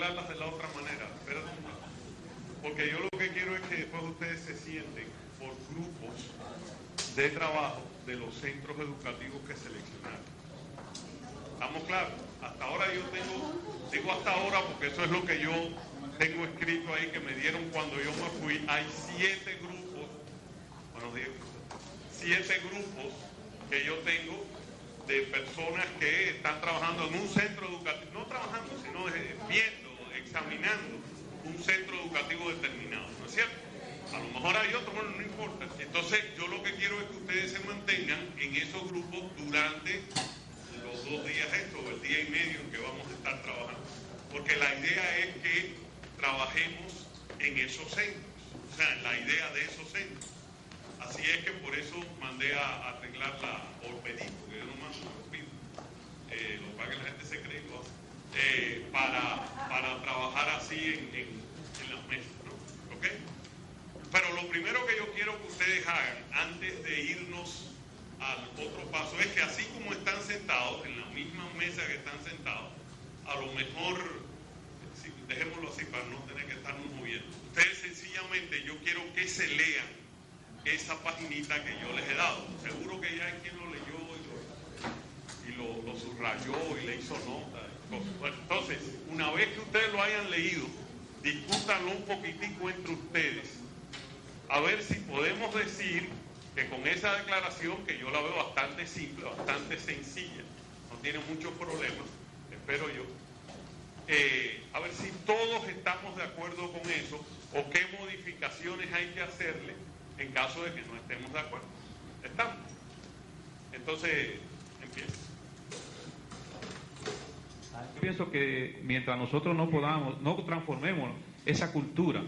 arreglarlas de la otra manera. Espérate un rato. Porque yo lo que quiero es que después ustedes se sienten por grupos de trabajo de los centros educativos que seleccionaron. ¿Estamos claros? Hasta ahora yo digo hasta ahora porque eso es lo que yo tengo escrito ahí que me dieron cuando yo me fui. Hay 7 grupos, buenos días, 7 grupos que yo tengo de personas que están trabajando en un centro educativo, no trabajando, sino viendo, examinando un centro educativo determinado, ¿no es cierto? A lo mejor hay otro, bueno, no importa. Entonces yo lo que quiero es que ustedes se mantengan en esos grupos durante los 2 días estos, o el día y medio en que vamos a estar trabajando. Porque la idea es que trabajemos en esos centros, o sea, en la idea de esos centros. Así es que por eso mandé a arreglarla por pedir, porque yo no mando, lo pido. Lo para que la gente se cree y lo hace. Para trabajar así en las mesas, ¿no? ¿Ok? Pero lo primero que yo quiero que ustedes hagan antes de irnos al otro paso es que así como están sentados, en la misma mesa que están sentados, a lo mejor, dejémoslo así para no tener que estarnos moviendo. Ustedes sencillamente, yo quiero que se lean esa paginita que yo les he dado. Seguro que ya hay quien lo leyó y lo subrayó y le hizo nota. Bueno, entonces, una vez que ustedes lo hayan leído, discútanlo un poquitico entre ustedes, a ver si podemos decir que con esa declaración, que yo la veo bastante simple, bastante sencilla, no tiene muchos problemas, espero yo, a ver si todos estamos de acuerdo con eso, o qué modificaciones hay que hacerle en caso de que no estemos de acuerdo. ¿Estamos? Entonces, empieza. Yo pienso que mientras nosotros no transformemos esa cultura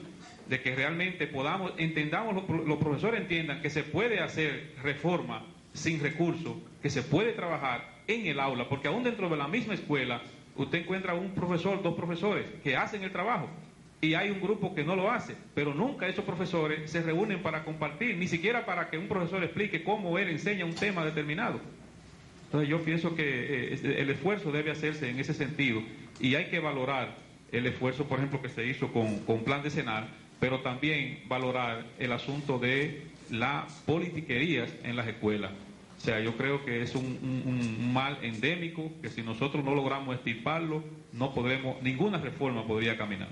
de que realmente los profesores entiendan que se puede hacer reforma sin recursos, que se puede trabajar en el aula, porque aún dentro de la misma escuela usted encuentra un profesor, 2 profesores que hacen el trabajo y hay un grupo que no lo hace, pero nunca esos profesores se reúnen para compartir, ni siquiera para que un profesor explique cómo él enseña un tema determinado. Entonces yo pienso que el esfuerzo debe hacerse en ese sentido y hay que valorar el esfuerzo, por ejemplo, que se hizo con Plan Decenal, pero también valorar el asunto de las politiquerías en las escuelas. O sea, yo creo que es un mal endémico que si nosotros no logramos extirparlo, no podremos, ninguna reforma podría caminar.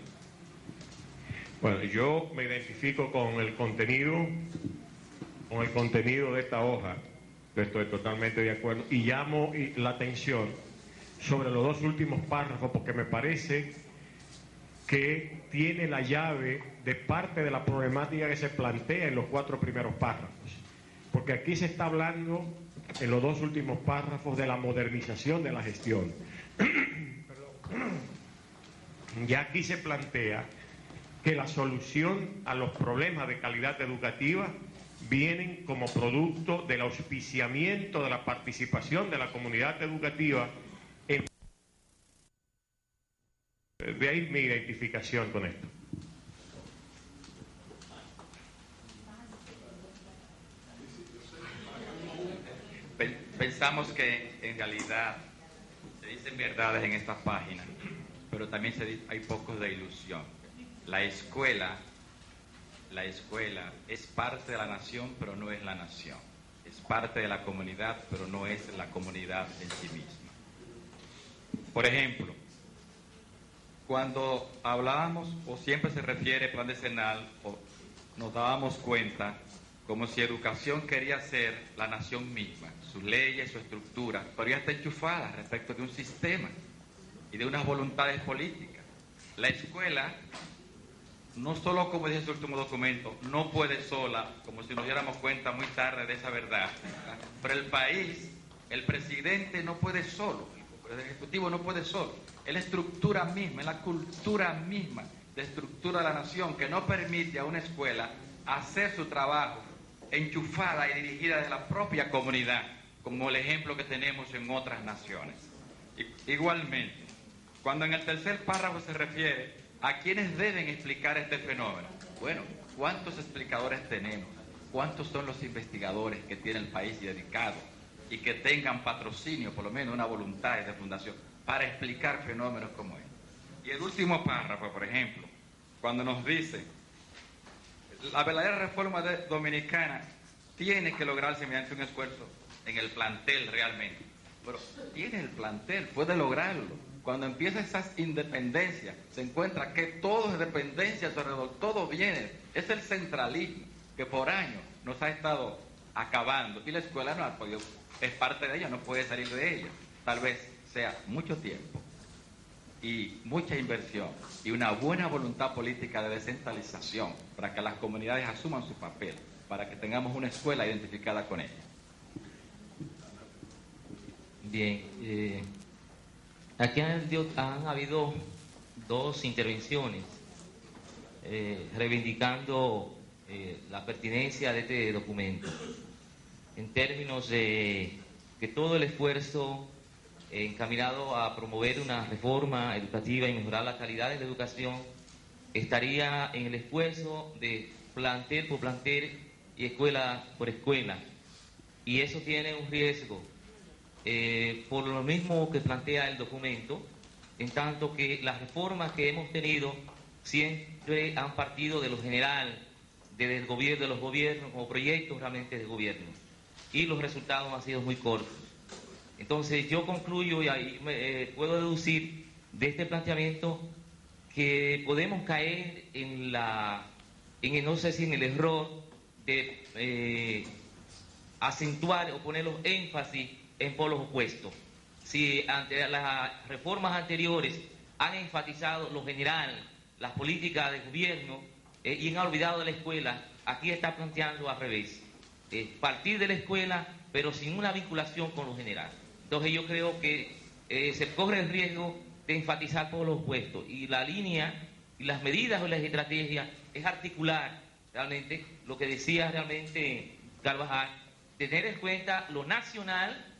Bueno, yo me identifico con el contenido de esta hoja. Estoy totalmente de acuerdo y llamo la atención sobre los 2 últimos párrafos porque me parece que tiene la llave de parte de la problemática que se plantea en los 4 primeros párrafos. Porque aquí se está hablando en los 2 últimos párrafos de la modernización de la gestión. Ya aquí se plantea que la solución a los problemas de calidad educativa vienen como producto del auspiciamiento de la participación de la comunidad educativa. De ahí mi identificación con esto. Pensamos que en realidad se dicen verdades en estas páginas, pero también hay pocos de ilusión. La escuela es parte de la nación, pero no es la nación. Es parte de la comunidad, pero no es la comunidad en sí misma. Por ejemplo, cuando hablábamos, o siempre se refiere Plan Decenal, nos dábamos cuenta como si educación quería ser la nación misma, sus leyes, su estructura, pero ya está enchufada respecto de un sistema y de unas voluntades políticas. La escuela, no solo como dice su último documento, no puede sola, como si nos diéramos cuenta muy tarde de esa verdad, pero el país, el presidente no puede solo, el ejecutivo no puede solo, es la estructura misma, es la cultura misma de estructura de la nación que no permite a una escuela hacer su trabajo enchufada y dirigida de la propia comunidad, como el ejemplo que tenemos en otras naciones. Igualmente, cuando en el tercer párrafo se refiere a quienes deben explicar este fenómeno, bueno, ¿cuántos explicadores tenemos? ¿Cuántos son los investigadores que tiene el país dedicados y que tengan patrocinio, por lo menos una voluntad de fundación, para explicar fenómenos como este? Y el último párrafo, por ejemplo, cuando nos dice, la verdadera reforma dominicana tiene que lograrse mediante un esfuerzo en el plantel realmente. Pero tiene el plantel, puede lograrlo. Cuando empieza esas independencias, se encuentra que todo es dependencia a su alrededor, todo viene. Es el centralismo que por años nos ha estado acabando y la escuela no ha podido, es parte de ella, no puede salir de ella. Tal vez sea mucho tiempo y mucha inversión y una buena voluntad política de descentralización para que las comunidades asuman su papel, para que tengamos una escuela identificada con ella. Bien, aquí han habido dos intervenciones reivindicando la pertinencia de este documento, en términos de que todo el esfuerzo encaminado a promover una reforma educativa y mejorar la calidad de la educación estaría en el esfuerzo de plantel por plantel y escuela por escuela, y eso tiene un riesgo. Por lo mismo que plantea el documento, en tanto que las reformas que hemos tenido siempre han partido de lo general, de los gobiernos, como proyectos realmente de gobierno, y los resultados han sido muy cortos. Entonces yo concluyo y ahí puedo deducir de este planteamiento que podemos caer no sé si en el error de acentuar o poner los énfasis en polos opuestos. Si ante las reformas anteriores han enfatizado lo general, las políticas de gobierno, y han olvidado de la escuela, aquí está planteando al revés. Partir de la escuela, pero sin una vinculación con lo general. Entonces yo creo que se corre el riesgo de enfatizar polos opuestos, y la línea y las medidas o las estrategias es articular realmente lo que decía realmente Carvajal, tener en cuenta lo nacional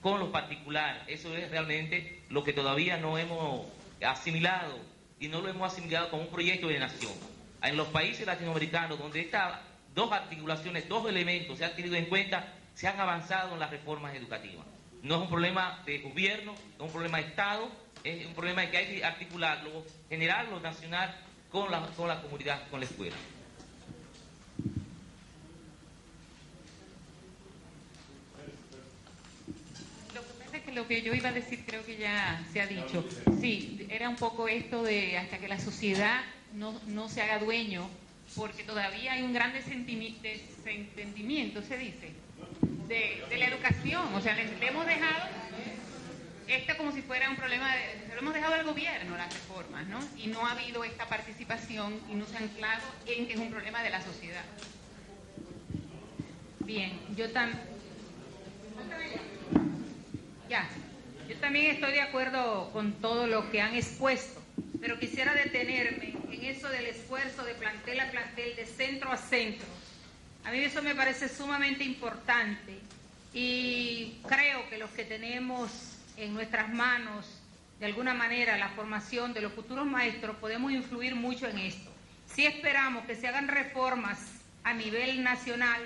con lo particular. Eso es realmente lo que todavía no hemos asimilado, y no lo hemos asimilado como un proyecto de nación. En los países latinoamericanos, donde estas dos articulaciones, dos elementos se han tenido en cuenta, se han avanzado en las reformas educativas. No es un problema de gobierno, no es un problema de Estado, es un problema de que hay que articular lo general, lo nacional, con la comunidad, con la escuela. Lo que yo iba a decir creo que ya se ha dicho. Sí, era un poco esto de hasta que la sociedad no se haga dueño, porque todavía hay un gran desentendimiento, se dice, de la educación. O sea, le hemos dejado esto como si fuera un problema, se lo hemos dejado al gobierno, las reformas, ¿no? Y no ha habido esta participación y no se ha anclado en que es un problema de la sociedad. Bien, yo también estoy de acuerdo con todo lo que han expuesto, pero quisiera detenerme en eso del esfuerzo de plantel a plantel, de centro a centro. A mí eso me parece sumamente importante, y creo que los que tenemos en nuestras manos, de alguna manera, la formación de los futuros maestros, podemos influir mucho en esto. Si esperamos que se hagan reformas a nivel nacional,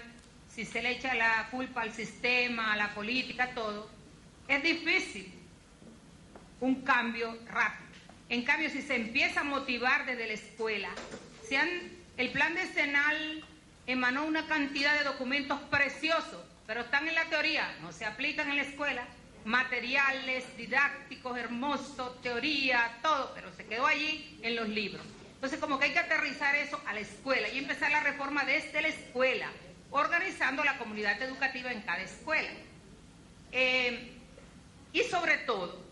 si se le echa la culpa al sistema, a la política, todo, es difícil un cambio rápido. En cambio, si se empieza a motivar desde la escuela, el plan decenal emanó una cantidad de documentos preciosos, pero están en la teoría, no se aplican en la escuela, materiales didácticos hermosos, teoría, todo, pero se quedó allí en los libros. Entonces, como que hay que aterrizar eso a la escuela y empezar la reforma desde la escuela, organizando la comunidad educativa en cada escuela. Y sobre todo,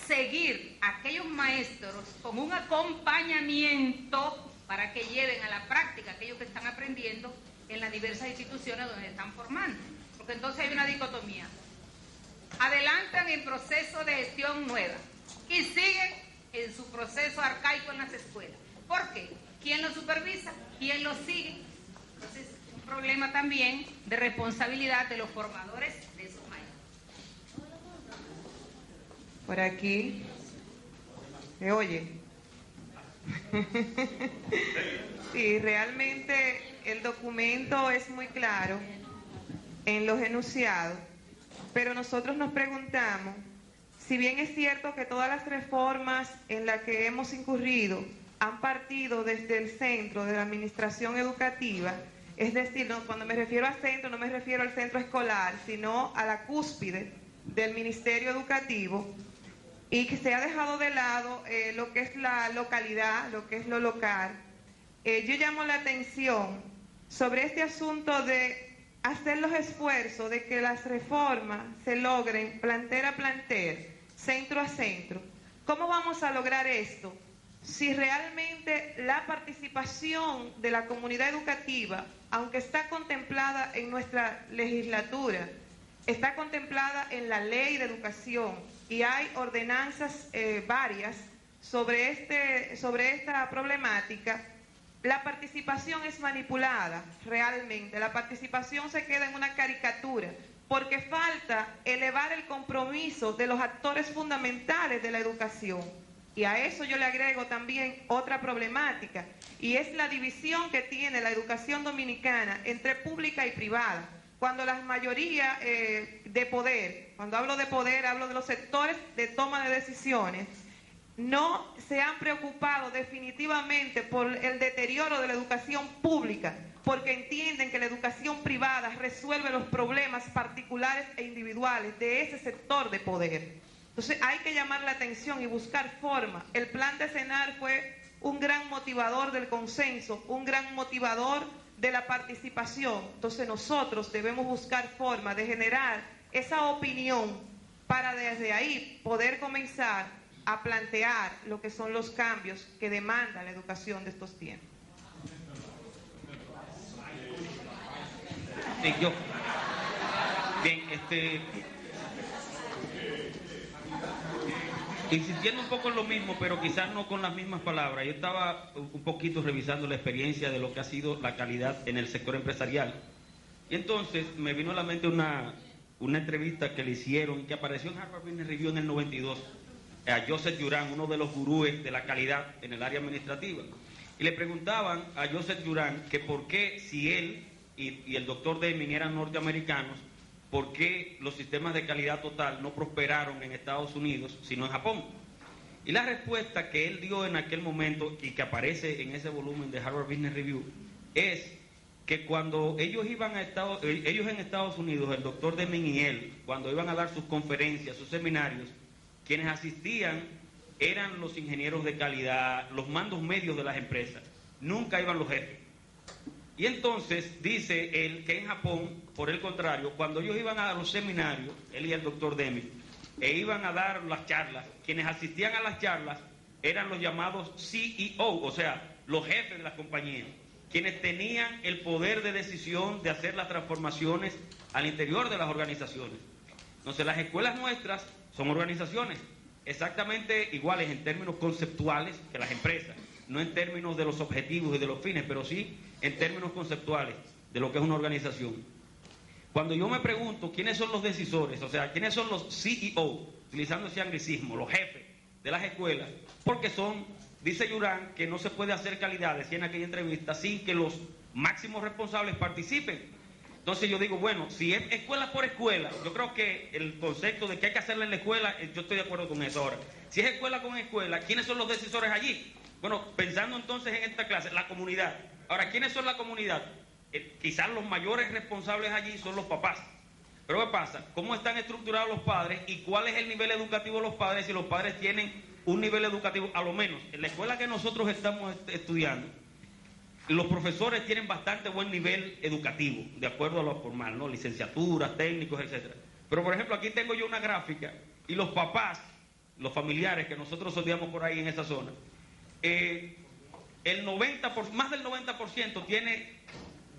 seguir a aquellos maestros con un acompañamiento para que lleven a la práctica aquello que están aprendiendo en las diversas instituciones donde están formando. Porque entonces hay una dicotomía. Adelantan el proceso de gestión nueva y siguen en su proceso arcaico en las escuelas. ¿Por qué? ¿Quién lo supervisa? ¿Quién lo sigue? Entonces, un problema también de responsabilidad de los formadores de esos maestros. Por aquí, ¿me oye? Sí, realmente el documento es muy claro en los enunciados, pero nosotros nos preguntamos si bien es cierto que todas las reformas en las que hemos incurrido han partido desde el centro de la administración educativa, es decir, cuando me refiero a centro no me refiero al centro escolar, sino a la cúspide del Ministerio Educativo, y que se ha dejado de lado lo que es la localidad, lo que es lo local. Yo llamo la atención sobre este asunto de hacer los esfuerzos de que las reformas se logren plantel a plantel, centro a centro. ¿Cómo vamos a lograr esto? Si realmente la participación de la comunidad educativa, aunque está contemplada en nuestra legislatura, está contemplada en la ley de educación y hay ordenanzas varias sobre esta problemática, la participación es manipulada realmente. La participación se queda en una caricatura porque falta elevar el compromiso de los actores fundamentales de la educación. Y a eso yo le agrego también otra problemática, y es la división que tiene la educación dominicana entre pública y privada. Cuando la mayoría de poder, cuando hablo de poder, hablo de los sectores de toma de decisiones, no se han preocupado definitivamente por el deterioro de la educación pública, porque entienden que la educación privada resuelve los problemas particulares e individuales de ese sector de poder. Entonces hay que llamar la atención y buscar forma. El plan decenal fue un gran motivador del consenso, un gran motivador de la participación. Entonces nosotros debemos buscar forma de generar esa opinión para desde ahí poder comenzar a plantear lo que son los cambios que demanda la educación de estos tiempos. Sí, yo. Bien, insistiendo un poco en lo mismo, pero quizás no con las mismas palabras. Yo estaba un poquito revisando la experiencia de lo que ha sido la calidad en el sector empresarial. Y entonces me vino a la mente una entrevista que le hicieron, que apareció en Harvard Business Review en el 92, a Joseph Juran, uno de los gurúes de la calidad en el área administrativa. Y le preguntaban a Joseph Juran que por qué, si él y el doctor Deming eran norteamericanos, ¿por qué los sistemas de calidad total no prosperaron en Estados Unidos, sino en Japón? Y la respuesta que él dio en aquel momento, y que aparece en ese volumen de Harvard Business Review, es que cuando ellos iban ellos en Estados Unidos, el doctor Deming y él, cuando iban a dar sus conferencias, sus seminarios, quienes asistían eran los ingenieros de calidad, los mandos medios de las empresas, nunca iban los jefes. Y entonces dice él que en Japón, por el contrario, cuando ellos iban a dar los seminarios, él y el doctor Deming, e iban a dar las charlas, quienes asistían a las charlas eran los llamados CEO, o sea, los jefes de las compañías, quienes tenían el poder de decisión de hacer las transformaciones al interior de las organizaciones. Entonces, las escuelas nuestras son organizaciones exactamente iguales en términos conceptuales que las empresas, no en términos de los objetivos y de los fines, pero sí en términos conceptuales de lo que es una organización. Cuando yo me pregunto quiénes son los decisores, o sea, quiénes son los CEO, utilizando ese anglicismo, los jefes de las escuelas, porque son, dice Juran, que no se puede hacer calidad, decía en aquella entrevista, sin que los máximos responsables participen. Entonces yo digo, bueno, si es escuela por escuela, yo creo que el concepto de que hay que hacerla en la escuela, yo estoy de acuerdo con eso. Ahora, si es escuela con escuela, ¿quiénes son los decisores allí? Bueno, pensando entonces en esta clase, la comunidad. Ahora, ¿quiénes son la comunidad? Quizás los mayores responsables allí son los papás. Pero ¿qué pasa? ¿Cómo están estructurados los padres y cuál es el nivel educativo de los padres? Si los padres tienen un nivel educativo, a lo menos en la escuela que nosotros estamos estudiando, los profesores tienen bastante buen nivel educativo, de acuerdo a lo formal, ¿no? Licenciaturas, técnicos, etcétera. Pero, por ejemplo, aquí tengo yo una gráfica y los papás, los familiares que nosotros estudiamos por ahí en esa zona, más del 90% tiene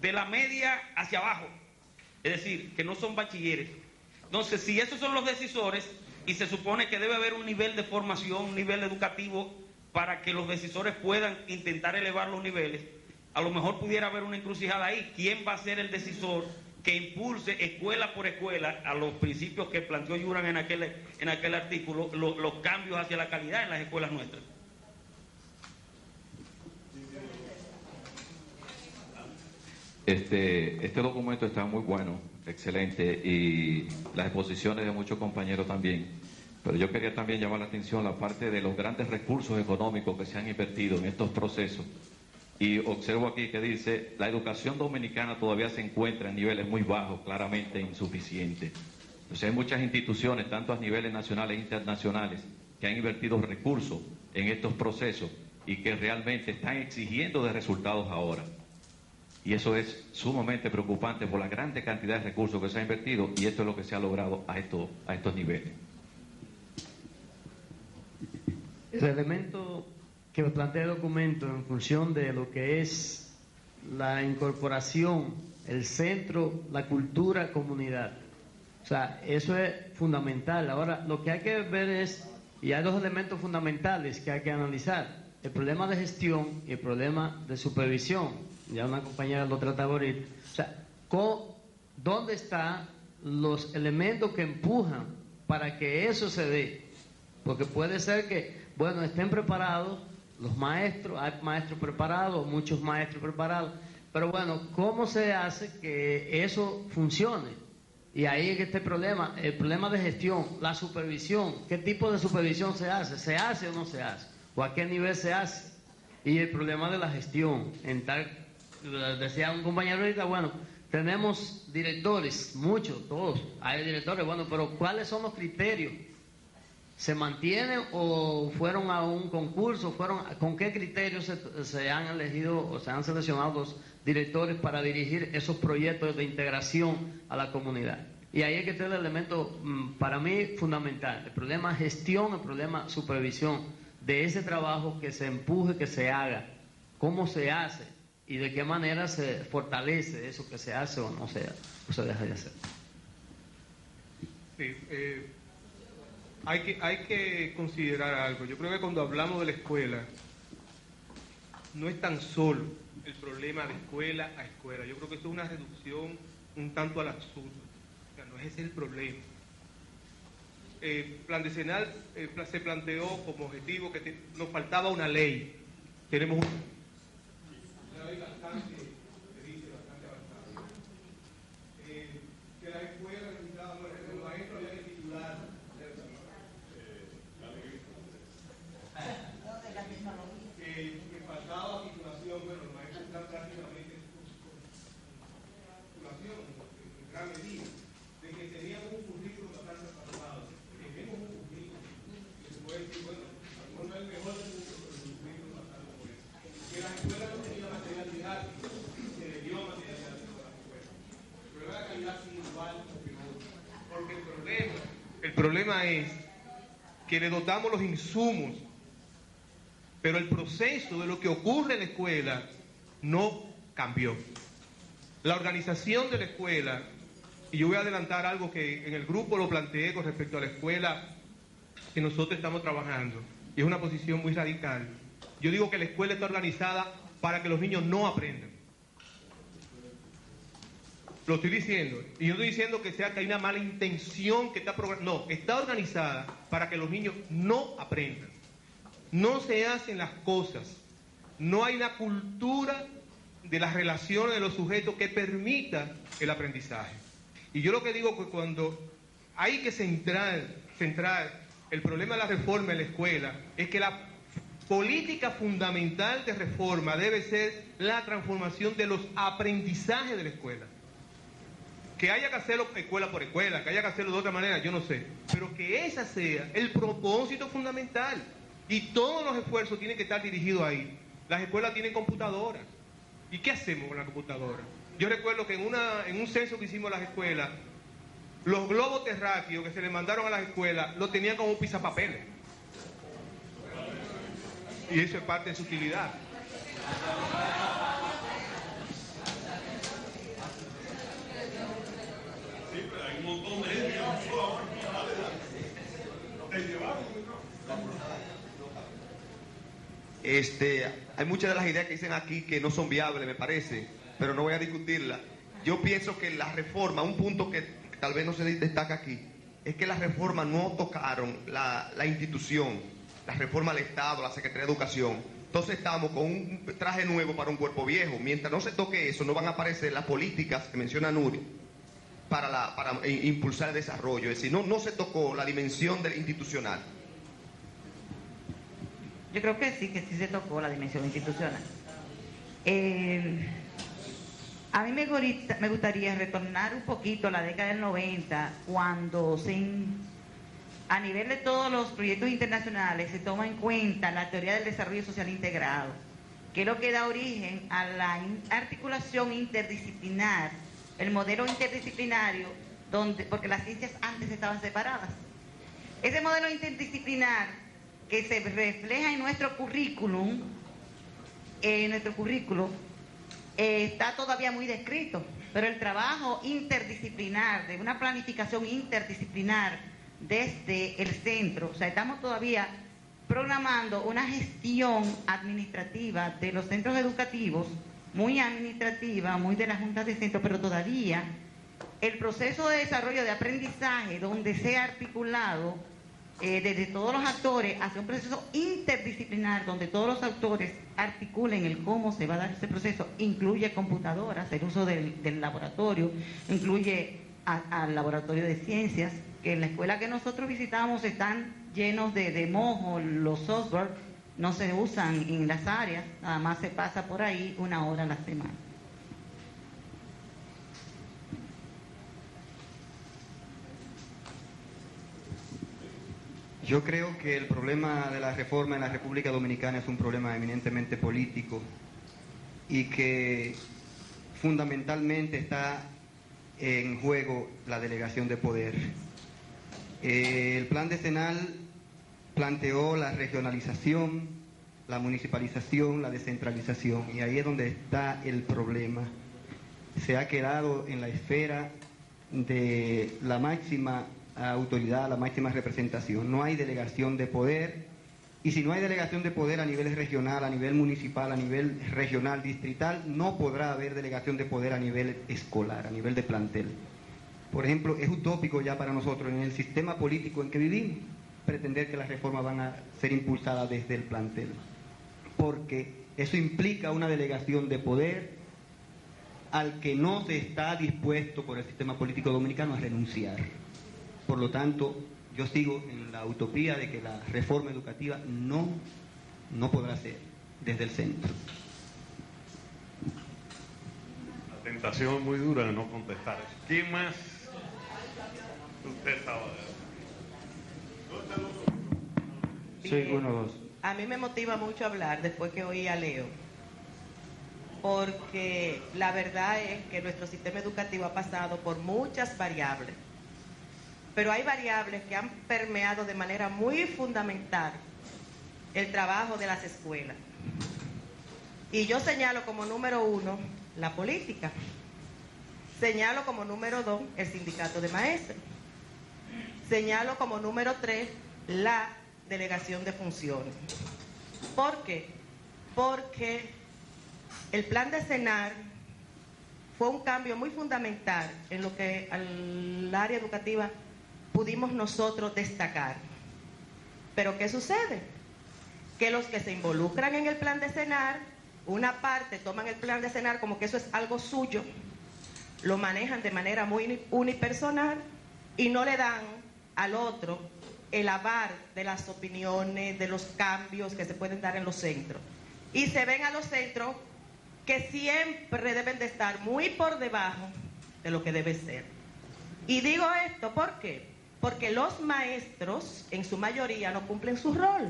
de la media hacia abajo, es decir, que no son bachilleres. Entonces, si esos son los decisores y se supone que debe haber un nivel de formación, un nivel educativo para que los decisores puedan intentar elevar los niveles, a lo mejor pudiera haber una encrucijada ahí. ¿Quién va a ser el decisor que impulse escuela por escuela a los principios que planteó Juran en aquel artículo, los cambios hacia la calidad en las escuelas nuestras? Este documento está muy bueno, excelente, y las exposiciones de muchos compañeros también. Pero yo quería también llamar la atención la parte de los grandes recursos económicos que se han invertido en estos procesos. Y observo aquí que dice, la educación dominicana todavía se encuentra en niveles muy bajos, claramente insuficientes. Entonces hay muchas instituciones, tanto a niveles nacionales e internacionales, que han invertido recursos en estos procesos y que realmente están exigiendo de resultados ahora. Y eso es sumamente preocupante por la grande cantidad de recursos que se ha invertido, y esto es lo que se ha logrado a estos niveles. El elemento que plantea el documento en función de lo que es la incorporación, el centro, la cultura, comunidad. O sea, eso es fundamental. Ahora, lo que hay que ver es, y hay dos elementos fundamentales que hay que analizar: el problema de gestión y el problema de supervisión. Ya una compañera lo trataba ahorita. O sea, ¿dónde están los elementos que empujan para que eso se dé? Porque puede ser que, bueno, estén preparados los maestros, hay maestros preparados, muchos maestros preparados, pero bueno, ¿cómo se hace que eso funcione? Y ahí es que está el problema de gestión, la supervisión. ¿Qué tipo de supervisión se hace? ¿Se hace o no se hace? ¿O a qué nivel se hace? Y el problema de la gestión. Decía un compañero ahorita, bueno, tenemos directores, muchos, todos, hay directores, bueno, pero ¿cuáles son los criterios? ¿Se mantienen o fueron a un concurso? ¿Con qué criterios se han elegido o se han seleccionado los directores para dirigir esos proyectos de integración a la comunidad? Y ahí es que está el elemento, para mí, fundamental. El problema gestión, el problema supervisión de ese trabajo que se empuje, que se haga. ¿Cómo se hace? Y de qué manera se fortalece eso que se hace o no se deja de hacer. Sí, hay que considerar algo. Yo creo que cuando hablamos de la escuela, no es tan solo el problema de escuela a escuela. Yo creo que esto es una reducción un tanto al absurdo. O sea, no es ese el problema. Plan decenal se planteó como objetivo que nos faltaba una ley. Tenemos una ley bastante, se dice, bastante avanzada. Que la escuela necesitaba, bueno, el maestro había que titular. Que faltaba titulación, bueno, los maestros están prácticamente titulación en gran medida, de que teníamos un currículo bastante avanzado, tenemos un currículo que se puede decir, bueno, a lo mejor no es el mejor del mundo, pero es un currículo bastante bueno. Que las escuelas no tenían material didáctico, se le dio material didáctico a las escuelas, pero la calidad sigue igual que no, porque el problema es que le dotamos los insumos, pero el proceso de lo que ocurre en la escuela no cambió. La organización de la escuela, y yo voy a adelantar algo que en el grupo lo planteé con respecto a la escuela que nosotros estamos trabajando, y es una posición muy radical. Yo digo que la escuela está organizada para que los niños no aprendan. Lo estoy diciendo, y yo estoy diciendo que hay una mala intención que está programada. No, está organizada para que los niños no aprendan. No se hacen las cosas, no hay una cultura de las relaciones de los sujetos que permita el aprendizaje. Y yo lo que digo es que cuando hay que centrar el problema de la reforma en la escuela, es que la política fundamental de reforma debe ser la transformación de los aprendizajes de la escuela. Que haya que hacerlo escuela por escuela, que haya que hacerlo de otra manera, yo no sé, pero que ese sea el propósito fundamental. Y todos los esfuerzos tienen que estar dirigidos ahí. Las escuelas tienen computadoras. ¿Y qué hacemos con la computadora? Yo recuerdo que en un censo que hicimos en las escuelas, los globos terráqueos que se les mandaron a las escuelas los tenían como pisapapeles. Y eso es parte de su utilidad. Sí, pero hay un montón de gente que te llevaron. Hay muchas de las ideas que dicen aquí que no son viables, me parece, pero no voy a discutirlas. Yo pienso que la reforma, un punto que tal vez no se destaca aquí, es que las reformas no tocaron la institución, la reforma del Estado, la Secretaría de Educación. Entonces estamos con un traje nuevo para un cuerpo viejo. Mientras no se toque eso, no van a aparecer las políticas que menciona Nuri, para impulsar el desarrollo. Es decir, no se tocó la dimensión del institucional. Yo creo que sí se tocó la dimensión institucional. A mí me gustaría retornar un poquito a la década del 90, cuando a nivel de todos los proyectos internacionales se toma en cuenta la teoría del desarrollo social integrado, que es lo que da origen a la articulación interdisciplinar, el modelo interdisciplinario, porque las ciencias antes estaban separadas. Ese modelo interdisciplinar que se refleja en nuestro currículum, está todavía muy descrito, pero el trabajo interdisciplinar, de una planificación interdisciplinar desde el centro, o sea, estamos todavía programando una gestión administrativa de los centros educativos, muy administrativa, muy de las juntas de centro, pero todavía el proceso de desarrollo de aprendizaje, donde sea articulado desde todos los actores hacia un proceso interdisciplinar, donde todos los actores articulen el cómo se va a dar ese proceso, incluye computadoras, el uso del laboratorio, incluye al laboratorio de ciencias, que en la escuela que nosotros visitamos están llenos de mojos, los software no se usan en las áreas, nada más se pasa por ahí 1 hora a la semana. Yo creo que el problema de la reforma en la República Dominicana es un problema eminentemente político y que fundamentalmente está en juego la delegación de poder. El plan decenal planteó la regionalización, la municipalización, la descentralización, y ahí es donde está el problema. Se ha quedado en la esfera de la máxima autoridad, la máxima representación. No hay delegación de poder, y si no hay delegación de poder a nivel regional, a nivel municipal, a nivel regional, distrital, no podrá haber delegación de poder a nivel escolar, a nivel de plantel. Por ejemplo, es utópico ya para nosotros, en el sistema político en que vivimos, pretender que las reformas van a ser impulsadas desde el plantel, porque eso implica una delegación de poder al que no se está dispuesto por el sistema político dominicano a renunciar. Por lo tanto, yo sigo en la utopía de que la reforma educativa no podrá ser desde el centro. La tentación es muy dura de no contestar eso. ¿Quién más? Usted estaba. Sí, 1, 2. A mí me motiva mucho hablar después que oí a Leo, porque la verdad es que nuestro sistema educativo ha pasado por muchas variables, pero hay variables que han permeado de manera muy fundamental el trabajo de las escuelas. Y yo señalo como número 1 la política, señalo como número 2 el sindicato de maestros, señalo como número 3 la delegación de funciones. ¿Por qué? Porque el plan decenal fue un cambio muy fundamental en lo que al área educativa pudimos nosotros destacar. Pero ¿qué sucede? Que los que se involucran en el plan decenal, una parte toman el plan decenal como que eso es algo suyo, lo manejan de manera muy unipersonal y no le dan al otro el aval de las opiniones, de los cambios que se pueden dar en los centros. Y se ven a los centros que siempre deben de estar muy por debajo de lo que debe ser. Y digo esto, ¿por qué? Porque los maestros, en su mayoría, no cumplen su rol.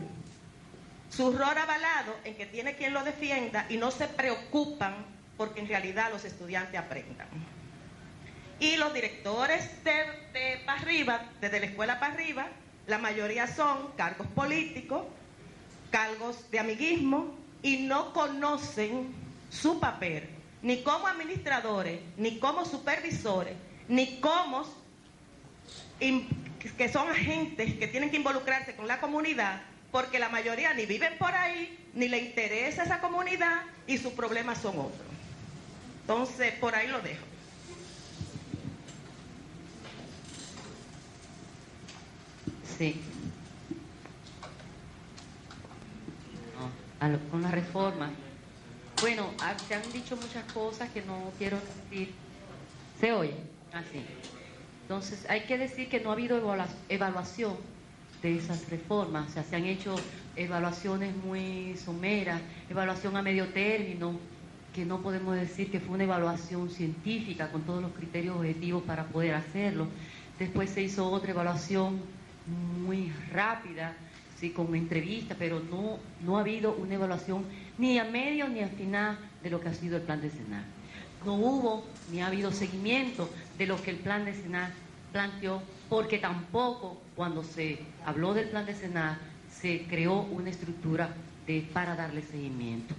Su rol avalado en que tiene quien lo defienda y no se preocupan porque en realidad los estudiantes aprendan. Y los directores de para arriba, desde la escuela para arriba, la mayoría son cargos políticos, cargos de amiguismo, y no conocen su papel, ni como administradores, ni como supervisores, ni como que son agentes que tienen que involucrarse con la comunidad, porque la mayoría ni viven por ahí, ni le interesa esa comunidad, y sus problemas son otros. Entonces, por ahí lo dejo. Sí. Con la reforma. Bueno, se han dicho muchas cosas que no quiero decir. ¿Se oye? Así. Entonces, hay que decir que no ha habido evaluación de esas reformas. O sea, se han hecho evaluaciones muy someras, evaluación a medio término, que no podemos decir que fue una evaluación científica con todos los criterios objetivos para poder hacerlo. Después se hizo otra evaluación muy rápida, sí, con entrevistas, pero no ha habido una evaluación ni a medio ni a final de lo que ha sido el plan decenal. No hubo ni ha habido seguimiento de lo que el plan decenal planteó, porque tampoco cuando se habló del plan decenal se creó una estructura para darle seguimiento.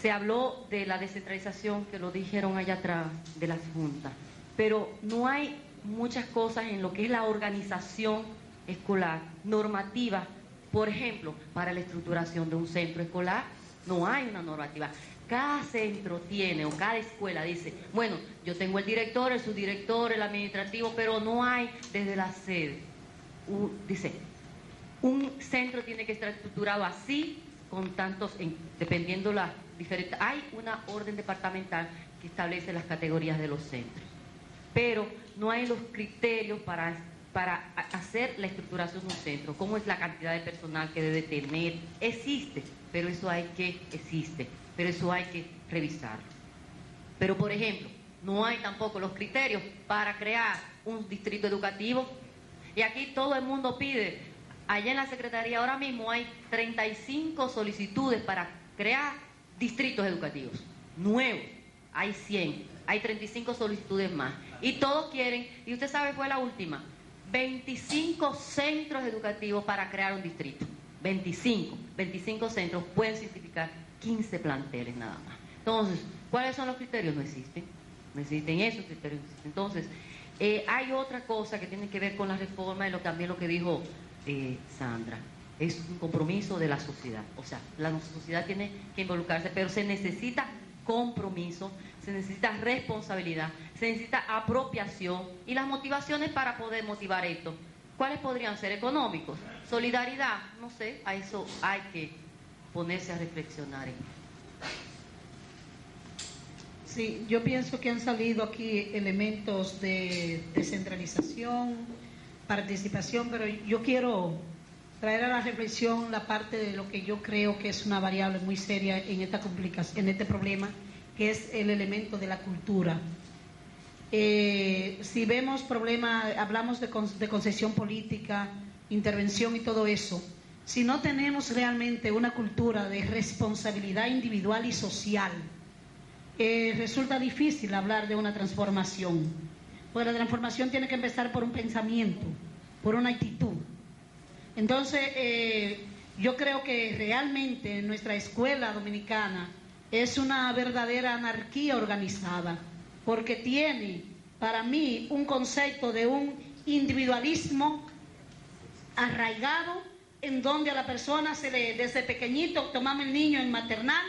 Se habló de la descentralización, que lo dijeron allá atrás, de las juntas, pero no hay muchas cosas en lo que es la organización escolar, normativa, por ejemplo, para la estructuración de un centro escolar, no hay una normativa. Cada centro tiene, o cada escuela dice, bueno, yo tengo el director, el subdirector, el administrativo, pero no hay desde la sede. Dice, un centro tiene que estar estructurado así, con tantos, dependiendo las diferentes... Hay una orden departamental que establece las categorías de los centros, pero no hay los criterios para hacer la estructuración de un centro. ¿Cómo es la cantidad de personal que debe tener? Existe, pero eso hay que revisarlo. Pero, por ejemplo, no hay tampoco los criterios para crear un distrito educativo. Y aquí todo el mundo pide, allá en la Secretaría ahora mismo hay 35 solicitudes para crear distritos educativos nuevos. Hay 100, hay 35 solicitudes más. Y todos quieren, y usted sabe, fue la última, 25 centros educativos para crear un distrito. 25 centros pueden significar 15 planteles nada más. Entonces, ¿cuáles son los criterios? No existen esos criterios. Entonces, hay otra cosa que tiene que ver con la reforma, y también lo que dijo Sandra, es un compromiso de la sociedad. O sea, la sociedad tiene que involucrarse, pero se necesita compromiso, se necesita responsabilidad, se necesita apropiación y las motivaciones para poder motivar esto. ¿Cuáles podrían ser? Económicos, solidaridad, no sé, a eso hay que ponerse a reflexionar. Sí, yo pienso que han salido aquí elementos de descentralización, participación, pero yo quiero traer a la reflexión la parte de lo que yo creo que es una variable muy seria en esta complicación, en este problema, que es el elemento de la cultura. Si vemos problemas, hablamos de concesión política, intervención y todo eso, si no tenemos realmente una cultura de responsabilidad individual y social, resulta difícil hablar de una transformación, porque la transformación tiene que empezar por un pensamiento, por una actitud. Entonces, yo creo que realmente nuestra escuela dominicana es una verdadera anarquía organizada, porque tiene para mí un concepto de un individualismo arraigado, en donde a la persona desde pequeñito tomamos el niño en maternal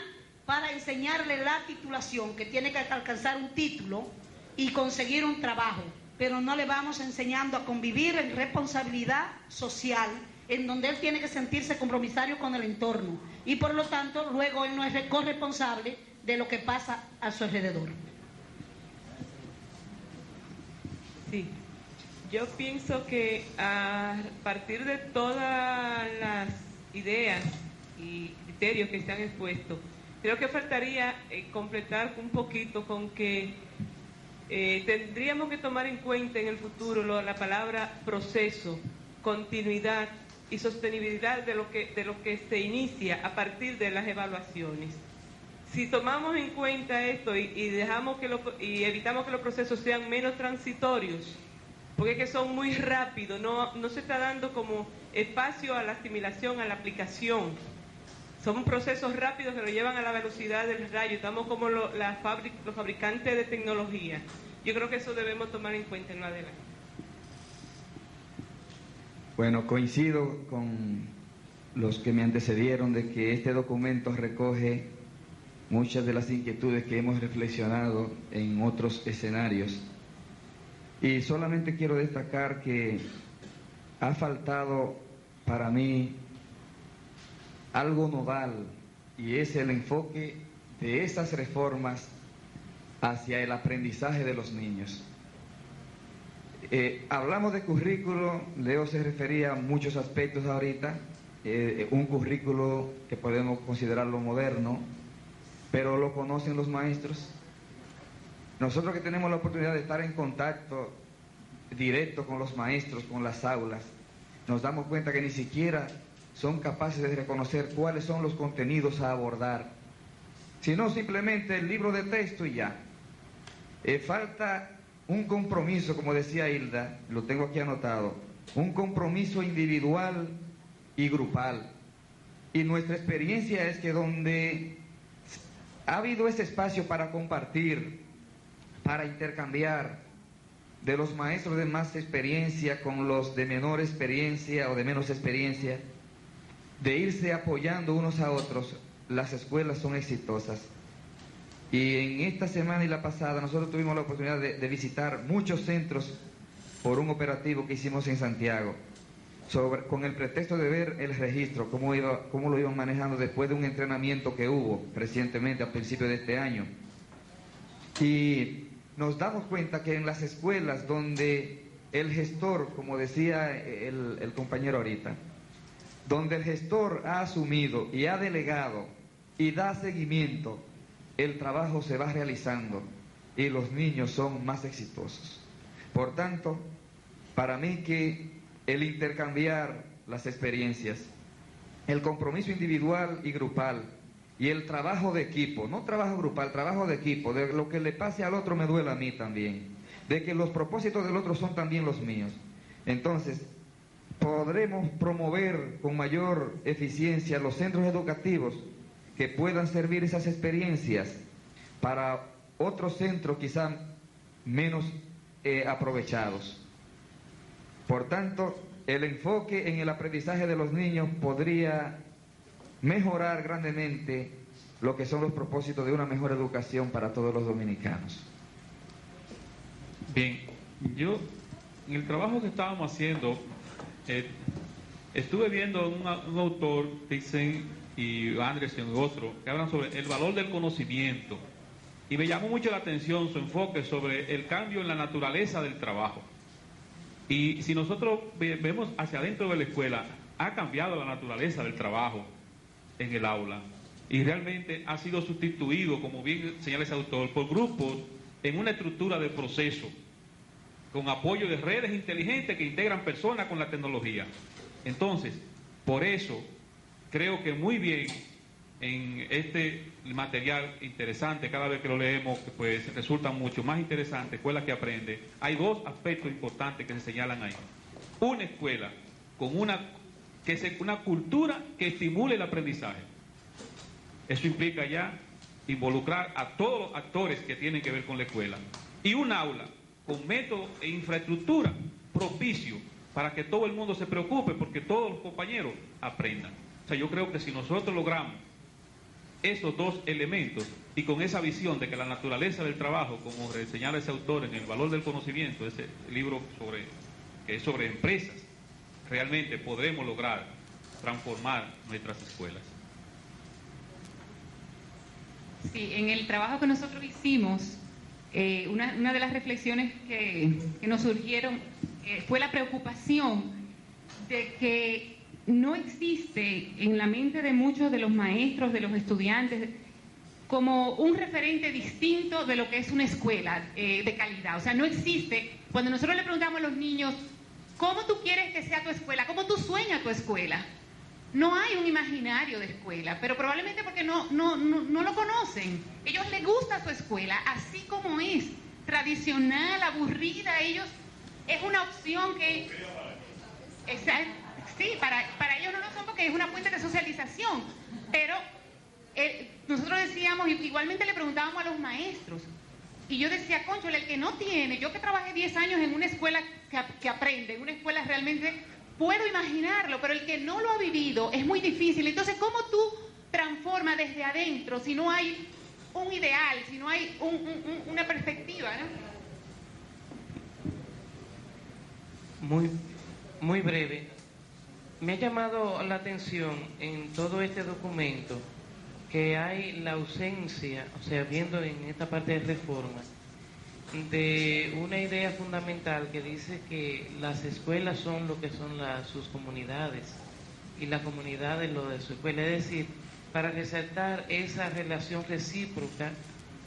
para enseñarle la titulación, que tiene que alcanzar un título y conseguir un trabajo, pero no le vamos enseñando a convivir en responsabilidad social, en donde él tiene que sentirse compromisario con el entorno y por lo tanto luego él no es corresponsable de lo que pasa a su alrededor. Sí, yo pienso que a partir de todas las ideas y criterios que se han expuesto, creo que faltaría completar un poquito con que tendríamos que tomar en cuenta en el futuro la palabra proceso, continuidad y sostenibilidad de lo que se inicia a partir de las evaluaciones. Si tomamos en cuenta esto y dejamos y evitamos que los procesos sean menos transitorios, porque es que son muy rápidos, no se está dando como espacio a la asimilación, a la aplicación. Son procesos rápidos que lo llevan a la velocidad del rayo. Estamos como los fabricantes de tecnología. Yo creo que eso debemos tomar en cuenta en lo adelante. Bueno, coincido con los que me antecedieron de que este documento recoge muchas de las inquietudes que hemos reflexionado en otros escenarios. Y solamente quiero destacar que ha faltado para mí algo nodal, y es el enfoque de esas reformas hacia el aprendizaje de los niños. Hablamos de currículo, Leo se refería a muchos aspectos ahorita, un currículo que podemos considerarlo moderno, pero lo conocen los maestros. Nosotros que tenemos la oportunidad de estar en contacto directo con los maestros, con las aulas, nos damos cuenta que ni siquiera son capaces de reconocer cuáles son los contenidos a abordar, sino simplemente el libro de texto y ya. Falta un compromiso, como decía Hilda, lo tengo aquí anotado, un compromiso individual y grupal. Y nuestra experiencia es que donde ha habido ese espacio para compartir, para intercambiar, de los maestros de más experiencia con los de menor experiencia o de menos experiencia, de irse apoyando unos a otros, las escuelas son exitosas. Y en esta semana y la pasada nosotros tuvimos la oportunidad de visitar muchos centros por un operativo que hicimos en Santiago, con el pretexto de ver el registro, cómo lo iban manejando después de un entrenamiento que hubo recientemente a principios de este año. Y nos damos cuenta que en las escuelas donde el gestor, como decía el compañero ahorita, donde el gestor ha asumido y ha delegado y da seguimiento, el trabajo se va realizando y los niños son más exitosos. Por tanto, para mí que el intercambiar las experiencias, el compromiso individual y grupal y el trabajo de equipo, no trabajo grupal, trabajo de equipo, de lo que le pase al otro me duele a mí también, de que los propósitos del otro son también los míos. Entonces, podremos promover con mayor eficiencia los centros educativos que puedan servir esas experiencias para otros centros quizá menos aprovechados. Por tanto, el enfoque en el aprendizaje de los niños podría mejorar grandemente lo que son los propósitos de una mejor educación para todos los dominicanos. Bien, yo en el trabajo que estábamos haciendo estuve viendo un autor, Thyssen y Anderson y otro, que hablan sobre el valor del conocimiento, y me llamó mucho la atención su enfoque sobre el cambio en la naturaleza del trabajo. Y si nosotros vemos hacia adentro de la escuela, ha cambiado la naturaleza del trabajo en el aula y realmente ha sido sustituido, como bien señala ese autor, por grupos en una estructura de proceso con apoyo de redes inteligentes que integran personas con la tecnología. Entonces, por eso creo que muy bien en este material interesante, cada vez que lo leemos, pues resulta mucho más interesante, escuela que aprende. Hay dos aspectos importantes que se señalan ahí. Una escuela con una cultura que estimule el aprendizaje. Eso implica ya involucrar a todos los actores que tienen que ver con la escuela. Y un aula con método e infraestructura propicio para que todo el mundo se preocupe, porque todos los compañeros aprendan. O sea, yo creo que si nosotros logramos esos dos elementos y con esa visión de que la naturaleza del trabajo, como señala ese autor en El valor del conocimiento, ese libro que es sobre empresas, realmente podremos lograr transformar nuestras escuelas. Sí, en el trabajo que nosotros hicimos, una de las reflexiones que nos surgieron fue la preocupación de que no existe en la mente de muchos de los maestros, de los estudiantes, como un referente distinto de lo que es una escuela de calidad. O sea, no existe. Cuando nosotros le preguntamos a los niños, ¿cómo tú quieres que sea tu escuela? ¿Cómo tú sueñas tu escuela? No hay un imaginario de escuela, pero probablemente porque no lo conocen. Ellos les gusta su escuela, así como es, tradicional, aburrida. Ellos, es una opción que... Sí, para ellos no lo son porque es una fuente de socialización, pero nosotros decíamos, igualmente le preguntábamos a los maestros, y yo decía, cónchale, el que no tiene, yo que trabajé 10 años en una escuela que aprende, en una escuela realmente, puedo imaginarlo, pero el que no lo ha vivido es muy difícil. Entonces, ¿cómo tú transformas desde adentro si no hay un ideal, si no hay una perspectiva, ¿no? Muy breve. Me ha llamado la atención en todo este documento que hay la ausencia, o sea, viendo en esta parte de reforma, de una idea fundamental que dice que las escuelas son lo que son sus comunidades y la comunidad es lo de su escuela. Es decir, para resaltar esa relación recíproca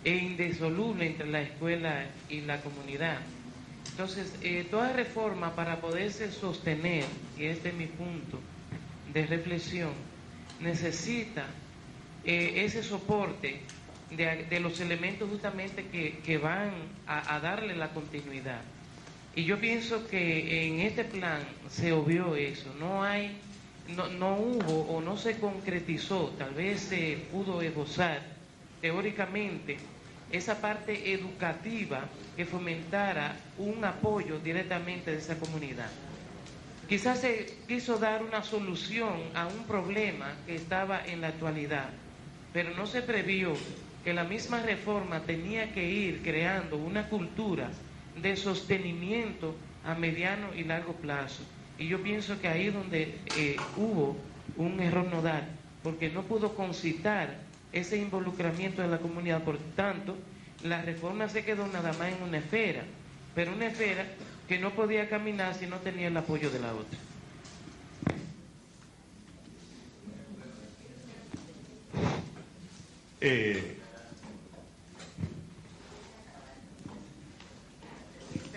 e indisoluble entre la escuela y la comunidad. Entonces, toda reforma para poderse sostener, y este es mi punto de reflexión, necesita ese soporte de los elementos justamente que van a darle la continuidad. Y yo pienso que en este plan se obvió eso, no hubo o no se concretizó, tal vez se pudo esbozar teóricamente esa parte educativa que fomentara un apoyo directamente de esa comunidad. Quizás se quiso dar una solución a un problema que estaba en la actualidad, pero no se previó que la misma reforma tenía que ir creando una cultura de sostenimiento a mediano y largo plazo. Y yo pienso que ahí es donde hubo un error nodal, porque no pudo concitar ese involucramiento de la comunidad. Por tanto, la reforma se quedó nada más en una esfera, pero una esfera que no podía caminar si no tenía el apoyo de la otra.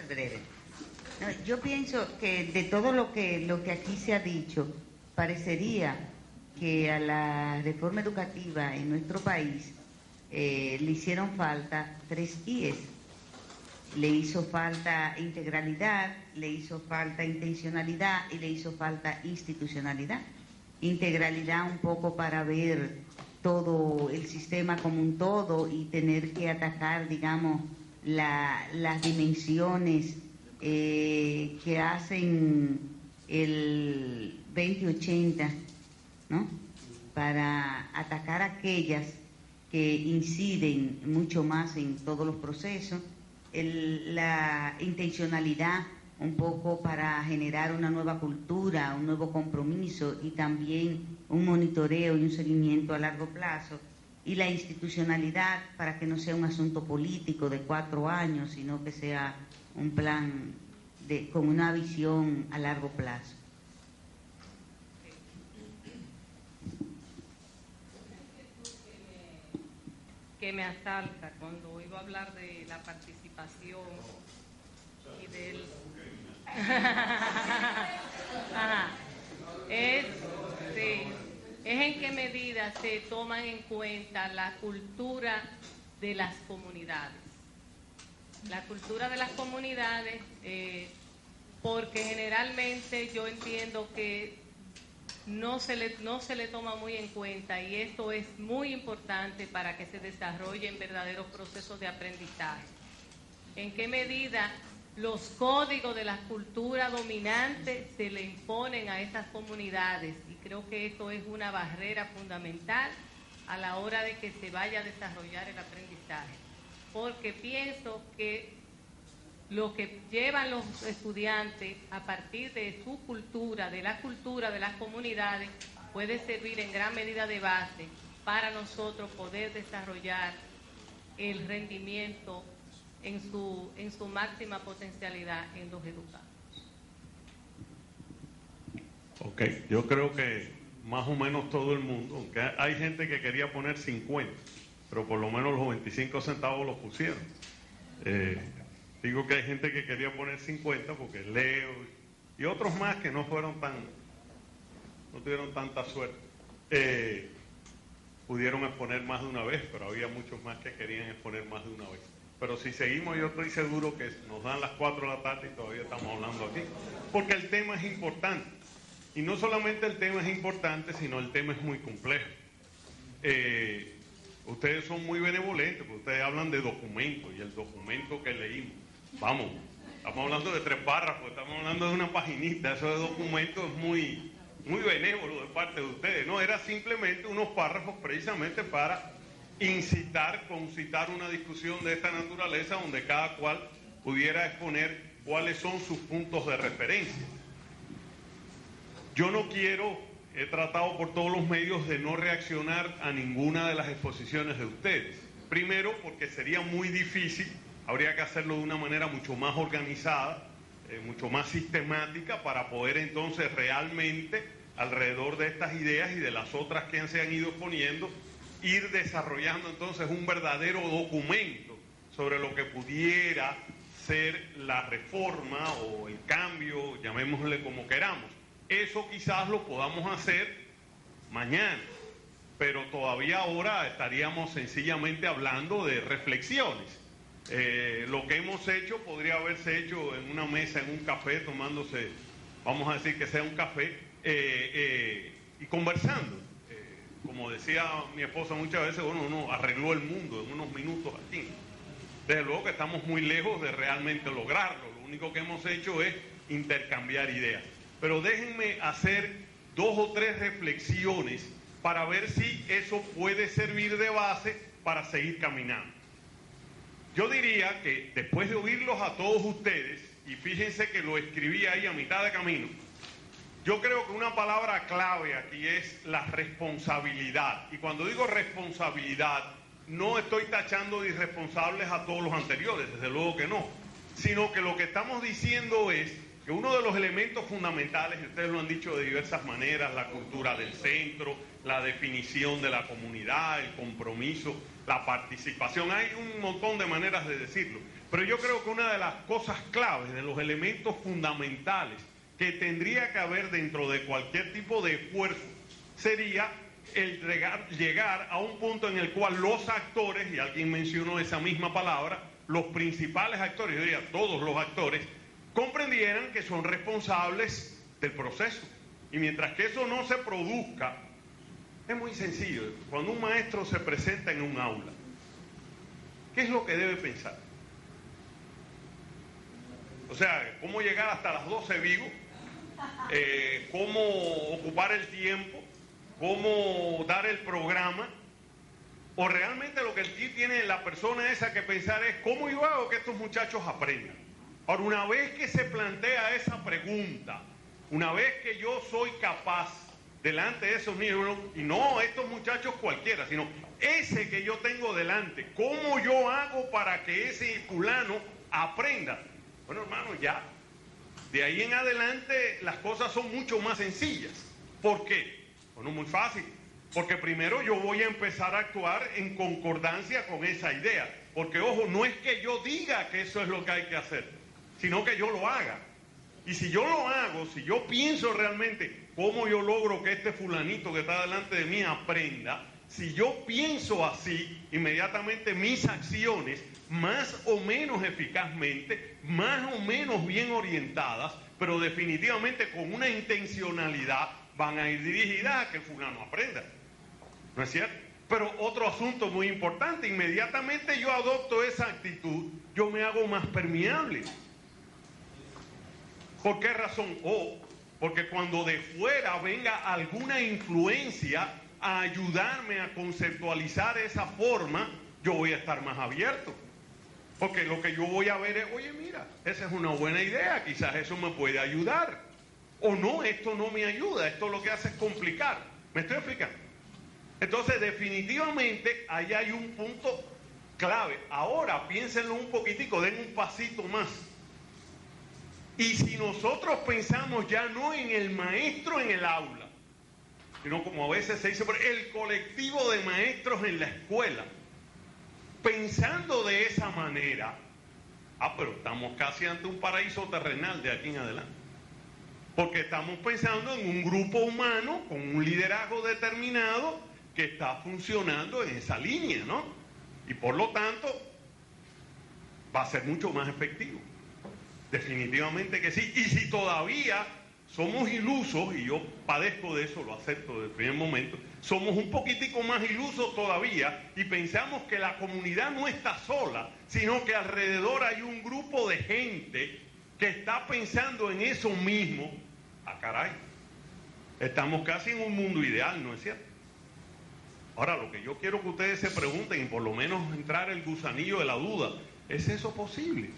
Breve. No, yo pienso que de todo lo que aquí se ha dicho, parecería que a la reforma educativa en nuestro país le hicieron falta 3 I's. Le hizo falta integralidad, le hizo falta intencionalidad y le hizo falta institucionalidad. Integralidad un poco para ver todo el sistema como un todo y tener que atacar, digamos, las dimensiones que hacen el 2080, ¿no? Para atacar aquellas que inciden mucho más en todos los procesos. La intencionalidad un poco para generar una nueva cultura, un nuevo compromiso y también un monitoreo y un seguimiento a largo plazo. Y la institucionalidad para que no sea un asunto político de 4 años, sino que sea un plan con una visión a largo plazo. Que me asalta cuando oigo hablar de la participación y del... Ajá. Es en qué medida se toman en cuenta la cultura de las comunidades. La cultura de las comunidades, porque generalmente yo entiendo que no se le toma muy en cuenta, y esto es muy importante para que se desarrollen verdaderos procesos de aprendizaje. ¿En qué medida los códigos de la cultura dominante se le imponen a estas comunidades? Y creo que esto es una barrera fundamental a la hora de que se vaya a desarrollar el aprendizaje, porque pienso que lo que llevan los estudiantes a partir de su cultura, de la cultura de las comunidades, puede servir en gran medida de base para nosotros poder desarrollar el rendimiento en su máxima potencialidad en los educados. Ok, yo creo que más o menos todo el mundo, aunque hay gente que quería poner 50, pero por lo menos los 25 centavos los pusieron. Digo que hay gente que quería poner 50 porque Leo y otros más que no tuvieron tanta suerte. Pudieron exponer más de una vez, pero había muchos más que querían exponer más de una vez. Pero si seguimos, yo estoy seguro que nos dan las 4 de la tarde y todavía estamos hablando aquí. Porque el tema es importante. Y no solamente el tema es importante, sino el tema es muy complejo. Ustedes son muy benevolentes, porque ustedes hablan de documentos, y el documento que leímos, vamos, estamos hablando de 3 párrafos, estamos hablando de una paginita, eso de documentos es muy benévolo de parte de ustedes. No, era simplemente unos párrafos precisamente para concitar una discusión de esta naturaleza donde cada cual pudiera exponer cuáles son sus puntos de referencia. Yo no quiero he tratado por todos los medios de no reaccionar a ninguna de las exposiciones de ustedes. Primero, porque sería muy difícil, habría que hacerlo de una manera mucho más organizada, mucho más sistemática, para poder entonces realmente, alrededor de estas ideas y de las otras que se han ido exponiendo, ir desarrollando entonces un verdadero documento sobre lo que pudiera ser la reforma o el cambio, llamémosle como queramos. Eso quizás lo podamos hacer mañana, pero todavía ahora estaríamos sencillamente hablando de reflexiones. Lo que hemos hecho podría haberse hecho en una mesa, en un café, tomándose, vamos a decir que sea un café, y conversando. Como decía mi esposa muchas veces, bueno, uno arregló el mundo en unos minutos aquí. Desde luego que estamos muy lejos de realmente lograrlo. Lo único que hemos hecho es intercambiar ideas. Pero déjenme hacer 2 o 3 reflexiones para ver si eso puede servir de base para seguir caminando. Yo diría que después de oírlos a todos ustedes, y fíjense que lo escribí ahí a mitad de camino, yo creo que una palabra clave aquí es la responsabilidad. Y cuando digo responsabilidad, no estoy tachando de irresponsables a todos los anteriores, desde luego que no, sino que lo que estamos diciendo es que uno de los elementos fundamentales, y ustedes lo han dicho de diversas maneras, la cultura del centro, la definición de la comunidad, el compromiso, la participación, hay un montón de maneras de decirlo, pero yo creo que una de las cosas claves, de los elementos fundamentales que tendría que haber dentro de cualquier tipo de esfuerzo, sería el llegar a un punto en el cual los actores, y alguien mencionó esa misma palabra, los principales actores, yo diría todos los actores, comprendieran que son responsables del proceso. Y mientras que eso no se produzca, es muy sencillo. Cuando un maestro se presenta en un aula, ¿qué es lo que debe pensar? O sea, cómo llegar hasta las 12 vivo, cómo ocupar el tiempo, cómo dar el programa, o realmente lo que tiene la persona esa que pensar es cómo yo hago que estos muchachos aprendan. Ahora, una vez que se plantea esa pregunta, una vez que yo soy capaz delante de esos niños, y no estos muchachos cualquiera, sino ese que yo tengo delante, ¿cómo yo hago para que ese fulano aprenda? Bueno, hermano, ya, de ahí en adelante las cosas son mucho más sencillas. ¿Por qué? Bueno, muy fácil. Porque primero yo voy a empezar a actuar en concordancia con esa idea. Porque, ojo, no es que yo diga que eso es lo que hay que hacer, sino que yo lo haga. Y si yo lo hago, si yo pienso realmente cómo yo logro que este fulanito que está delante de mí aprenda, si yo pienso así, inmediatamente mis acciones, más o menos eficazmente, más o menos bien orientadas, pero definitivamente con una intencionalidad, van a ir dirigidas a que el fulano aprenda. ¿No es cierto? Pero otro asunto muy importante, inmediatamente yo adopto esa actitud, yo me hago más permeable. ¿Por qué razón? Porque cuando de fuera venga alguna influencia a ayudarme a conceptualizar esa forma, yo voy a estar más abierto. Porque lo que yo voy a ver es, oye, mira, esa es una buena idea, quizás eso me puede ayudar. O no, esto no me ayuda, esto lo que hace es complicar. ¿Me estoy explicando? Entonces, definitivamente, ahí hay un punto clave. Ahora, piénsenlo un poquitico, den un pasito más. Y si nosotros pensamos ya no en el maestro en el aula, sino como a veces se dice, el colectivo de maestros en la escuela, pensando de esa manera, pero estamos casi ante un paraíso terrenal de aquí en adelante. Porque estamos pensando en un grupo humano con un liderazgo determinado que está funcionando en esa línea, ¿no? Y por lo tanto, va a ser mucho más efectivo. Definitivamente que sí. Y si todavía somos ilusos, y yo padezco de eso, lo acepto desde el primer momento, somos un poquitico más ilusos todavía y pensamos que la comunidad no está sola, sino que alrededor hay un grupo de gente que está pensando en eso mismo. Caray, estamos casi en un mundo ideal, ¿no es cierto? Ahora, lo que yo quiero que ustedes se pregunten, y por lo menos entrar el gusanillo de la duda, ¿es eso posible?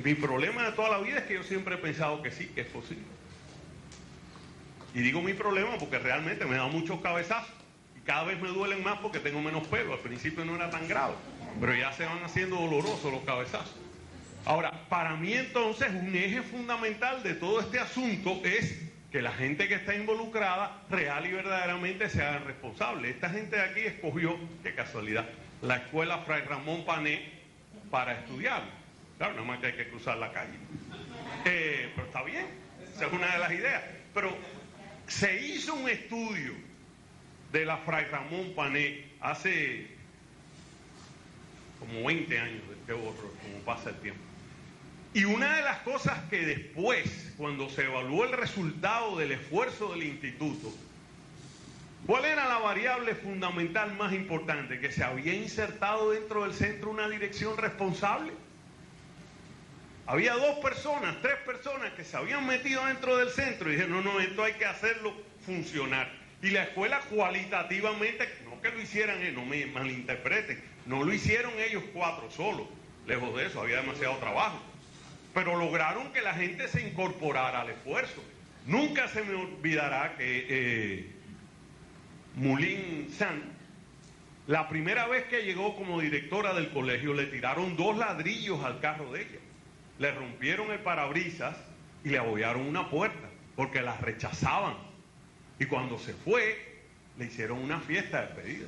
Mi problema de toda la vida es que yo siempre he pensado que sí, que es posible. Y digo mi problema porque realmente me da muchos cabezazos. Y cada vez me duelen más porque tengo menos pelo. Al principio no era tan grave, pero ya se van haciendo dolorosos los cabezazos. Ahora, para mí entonces un eje fundamental de todo este asunto es que la gente que está involucrada real y verdaderamente se hagan responsables. Esta gente de aquí escogió, qué casualidad, la escuela Fray Ramón Pané para estudiar. Claro, nada más que hay que cruzar la calle. Pero está bien, esa es una de las ideas. Pero se hizo un estudio de la Fray Ramón Pané hace como 20 años, qué horror, como pasa el tiempo. Y una de las cosas que después, cuando se evaluó el resultado del esfuerzo del instituto, ¿cuál era la variable fundamental más importante? Que se había insertado dentro del centro una dirección responsable. Había 2 personas, 3 personas que se habían metido dentro del centro y dijeron, no, esto hay que hacerlo funcionar. Y la escuela cualitativamente, no que lo hicieran, no me malinterpreten, no lo hicieron ellos 4 solos. Lejos de eso, había demasiado trabajo. Pero lograron que la gente se incorporara al esfuerzo. Nunca se me olvidará que Mulín San, la primera vez que llegó como directora del colegio, le tiraron 2 ladrillos al carro de ella. Le rompieron el parabrisas y le abollaron una puerta, porque la rechazaban. Y cuando se fue, le hicieron una fiesta de despedida.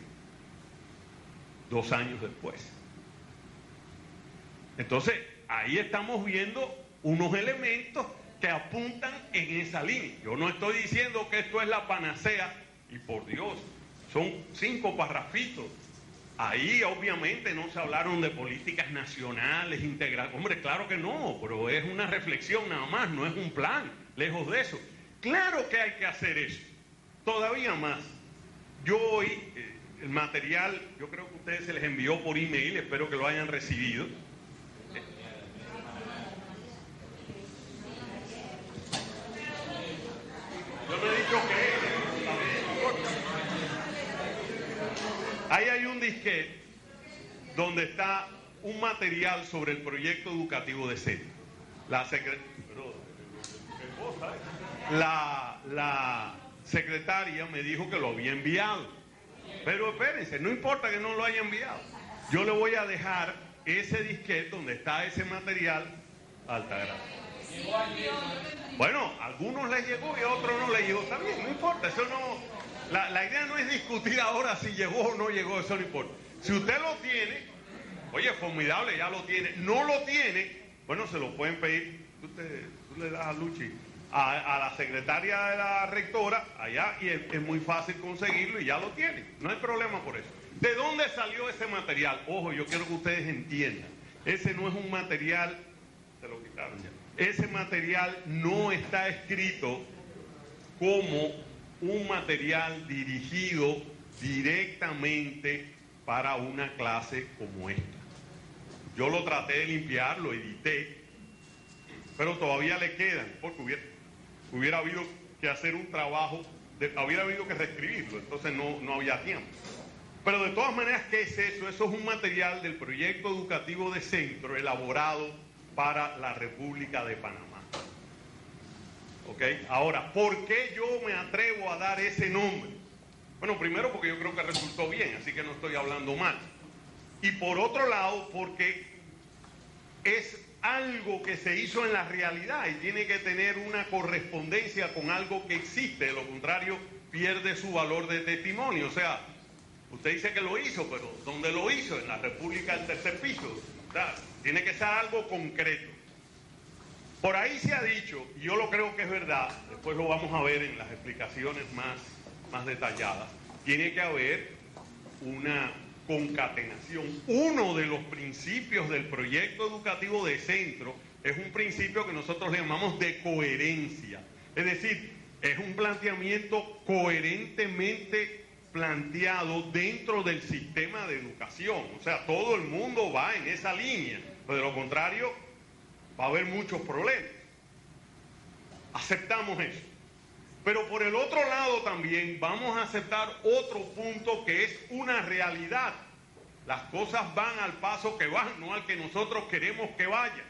2 años después. Entonces, ahí estamos viendo unos elementos que apuntan en esa línea. Yo no estoy diciendo que esto es la panacea, y por Dios, son 5 parrafitos. Ahí obviamente no se hablaron de políticas nacionales, integrales. Hombre, claro que no, pero es una reflexión nada más, no es un plan, lejos de eso. Claro que hay que hacer eso, todavía más. Yo hoy, el material, yo creo que a ustedes se les envió por email, espero que lo hayan recibido. Yo no he dicho que ahí hay un disquete donde está un material sobre el proyecto educativo de centro. La secretaria me dijo que lo había enviado. Pero espérense, no importa que no lo haya enviado. Yo le voy a dejar ese disquete donde está ese material a Altagracia. Bueno, a algunos les llegó y a otros no les llegó. Está bien, no importa, eso no... La idea no es discutir ahora si llegó o no llegó, eso no importa. Si usted lo tiene, oye, formidable, ya lo tiene. No lo tiene, bueno, se lo pueden pedir. Tú le das a Luchi, a la secretaria de la rectora, allá, y es muy fácil conseguirlo y ya lo tiene. No hay problema por eso. ¿De dónde salió ese material? Ojo, yo quiero que ustedes entiendan. Ese no es un material, se lo quitaron ya. Ese material no está escrito como un material dirigido directamente para una clase como esta. Yo lo traté de limpiar, lo edité, pero todavía le quedan, porque hubiera habido que hacer un trabajo, hubiera habido que reescribirlo, entonces no había tiempo. Pero de todas maneras, ¿qué es eso? Eso es un material del proyecto educativo de centro elaborado para la República de Panamá. ¿Ok? Ahora, ¿por qué yo me atrevo a dar ese nombre? Bueno, primero porque yo creo que resultó bien, así que no estoy hablando mal. Y por otro lado, porque es algo que se hizo en la realidad y tiene que tener una correspondencia con algo que existe, de lo contrario pierde su valor de testimonio. O sea, usted dice que lo hizo, pero ¿dónde lo hizo? En la República del Tercer Piso. O sea, tiene que ser algo concreto. Por ahí se ha dicho, y yo lo creo que es verdad, después lo vamos a ver en las explicaciones más detalladas, tiene que haber una concatenación. Uno de los principios del proyecto educativo de centro es un principio que nosotros le llamamos de coherencia. Es decir, es un planteamiento coherentemente planteado dentro del sistema de educación. O sea, todo el mundo va en esa línea. Pero de lo contrario, va a haber muchos problemas. Aceptamos eso. Pero por el otro lado también vamos a aceptar otro punto que es una realidad. Las cosas van al paso que van, no al que nosotros queremos que vayan.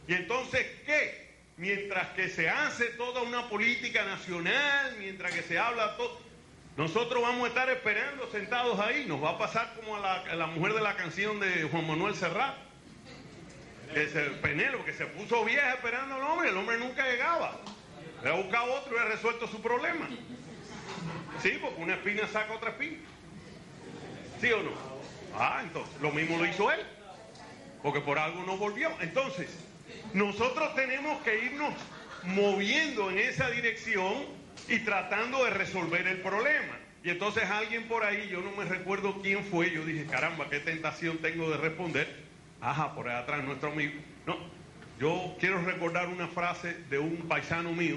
Y entonces, ¿qué? mientras que se hace toda una política nacional, mientras que se habla todo, nosotros vamos a estar esperando sentados ahí. Nos va a pasar como a la mujer de la canción de Juan Manuel Serrat, Penélope, que se puso vieja esperando al hombre, el hombre nunca llegaba. Le ha buscado otro y ha resuelto su problema. Sí, porque una espina saca otra espina. ¿Sí o no? Entonces, lo mismo lo hizo él, porque por algo no volvió. Entonces, nosotros tenemos que irnos moviendo en esa dirección y tratando de resolver el problema. Y entonces alguien por ahí, yo no me recuerdo quién fue, yo dije, caramba, qué tentación tengo de responder. Por ahí atrás nuestro amigo. No, yo quiero recordar una frase de un paisano mío,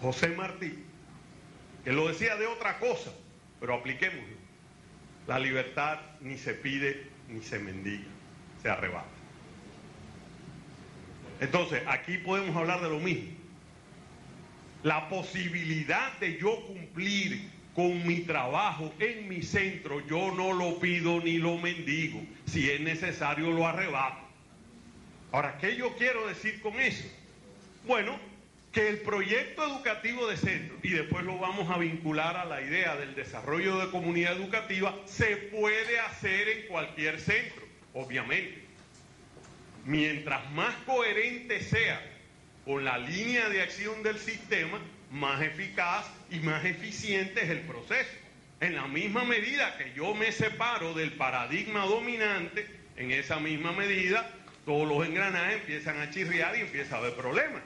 José Martí, que lo decía de otra cosa, pero apliquémoslo. La libertad ni se pide ni se mendiga, se arrebata. Entonces, aquí podemos hablar de lo mismo. La posibilidad de yo cumplir con mi trabajo en mi centro, yo no lo pido ni lo mendigo. Si es necesario, lo arrebato. Ahora, ¿qué yo quiero decir con eso? Bueno, que el proyecto educativo de centro, y después lo vamos a vincular a la idea del desarrollo de comunidad educativa, se puede hacer en cualquier centro, obviamente. Mientras más coherente sea con la línea de acción del sistema, más eficaz y más eficiente es el proceso. En la misma medida que yo me separo del paradigma dominante, en esa misma medida todos los engranajes empiezan a chirriar y empieza a haber problemas.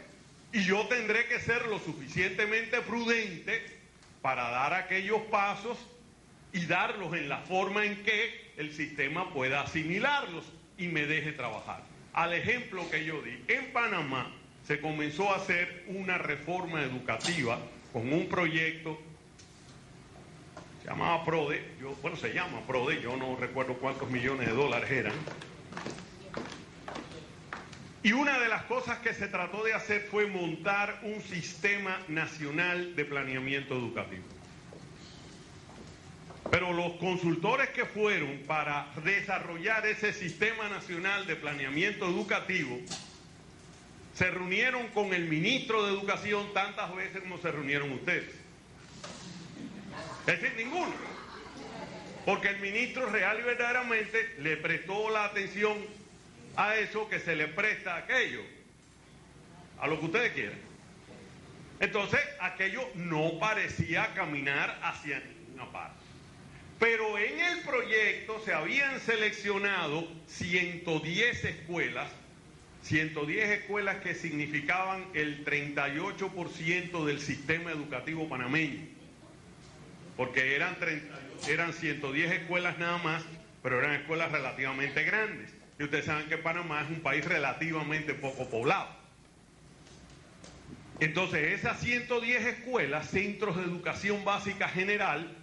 Y yo tendré que ser lo suficientemente prudente para dar aquellos pasos y darlos en la forma en que el sistema pueda asimilarlos y me deje trabajar. Al ejemplo que yo di, en Panamá se comenzó a hacer una reforma educativa con un proyecto, se llamaba PRODE, se llama PRODE, yo no recuerdo cuántos millones de dólares eran. Y una de las cosas que se trató de hacer fue montar un sistema nacional de planeamiento educativo. Pero los consultores que fueron para desarrollar ese sistema nacional de planeamiento educativo se reunieron con el ministro de Educación tantas veces como se reunieron ustedes. Es decir, ninguno. Porque el ministro real y verdaderamente le prestó la atención a eso que se le presta a aquello, a lo que ustedes quieran. Entonces, aquello no parecía caminar hacia ninguna parte. Pero en el proyecto se habían seleccionado 110 escuelas, 110 escuelas que significaban el 38% del sistema educativo panameño, porque eran 110 escuelas nada más, pero eran escuelas relativamente grandes. Y ustedes saben que Panamá es un país relativamente poco poblado. Entonces, esas 110 escuelas, centros de educación básica general,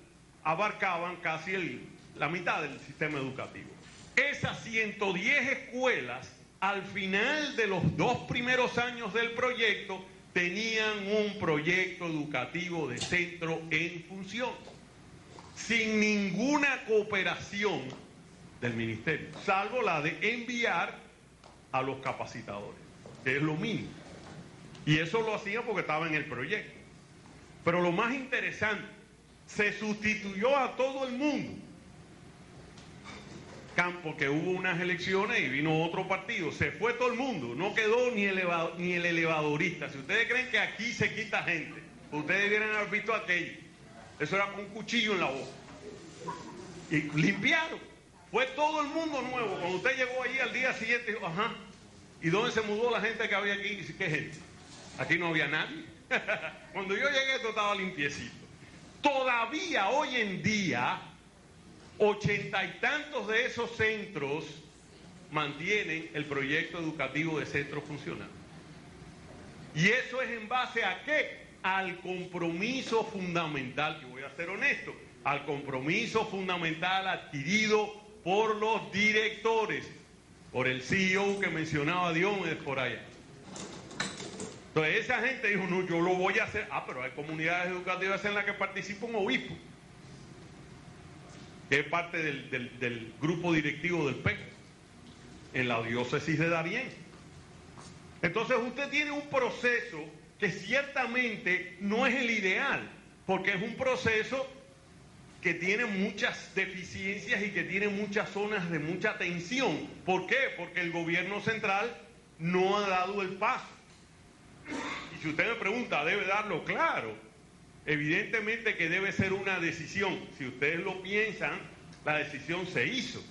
abarcaban casi la mitad del sistema educativo. Esas 110 escuelas, al final de los 2 primeros años del proyecto, tenían un proyecto educativo de centro en función, sin ninguna cooperación del ministerio, salvo la de enviar a los capacitadores, que es lo mínimo. Y eso lo hacían porque estaba en el proyecto. Pero lo más interesante, se sustituyó a todo el mundo, porque hubo unas elecciones y vino otro partido, se fue todo el mundo, no quedó ni el elevadorista. Si ustedes creen que aquí se quita gente, ustedes debieran haber visto aquello. Eso era con un cuchillo en la boca. Y limpiaron. Fue todo el mundo nuevo. Cuando usted llegó allí al día siguiente, dijo, ¿y dónde se mudó la gente que había aquí? Y dice, ¿qué gente? Aquí no había nadie. Cuando yo llegué, esto estaba limpiecito. Todavía hoy en día, 80 y tantos de esos centros mantienen el proyecto educativo de centro funcional. ¿Y eso es en base a qué? Al compromiso fundamental, que voy a ser honesto, al compromiso fundamental adquirido por los directores, por el CEO que mencionaba Diomedes por allá. Entonces esa gente dijo, no, yo lo voy a hacer. Pero hay comunidades educativas en las que participa un obispo, que es parte del grupo directivo del PEC, en la diócesis de Darién. Entonces usted tiene un proceso que ciertamente no es el ideal, porque es un proceso que tiene muchas deficiencias y que tiene muchas zonas de mucha tensión. ¿Por qué? Porque el gobierno central no ha dado el paso. Y si usted me pregunta, ¿debe darlo? Claro. Evidentemente que debe ser una decisión. Si ustedes lo piensan, la decisión se hizo,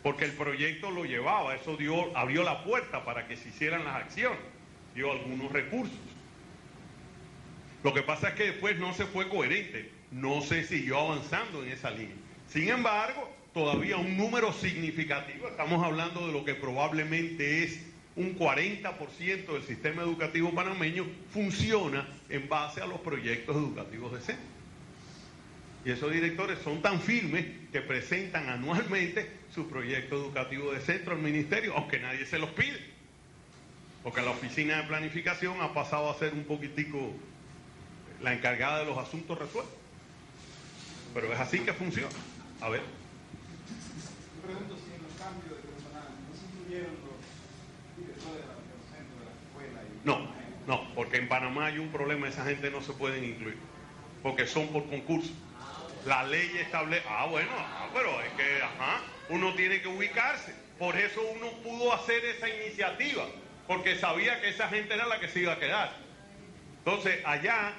porque el proyecto lo llevaba. Eso abrió la puerta para que se hicieran las acciones, dio algunos recursos. Lo que pasa es que después no se fue coherente, no se siguió avanzando en esa línea. Sin embargo, todavía un número significativo, estamos hablando de lo que probablemente es un 40% del sistema educativo panameño, funciona en base a los proyectos educativos de centro. Y esos directores son tan firmes que presentan anualmente su proyecto educativo de centro al ministerio, aunque nadie se los pide. Porque la oficina de planificación ha pasado a ser un poquitico la encargada de los asuntos resueltos. Pero es así que funciona. A ver. Yo pregunto si en los cambios de personal no se incluyeron los directores de los centros de la escuela. No, porque en Panamá hay un problema, esa gente no se pueden incluir, porque son por concurso. La ley establece, pero es que, uno tiene que ubicarse. Por eso uno pudo hacer esa iniciativa, porque sabía que esa gente era la que se iba a quedar. Entonces, allá,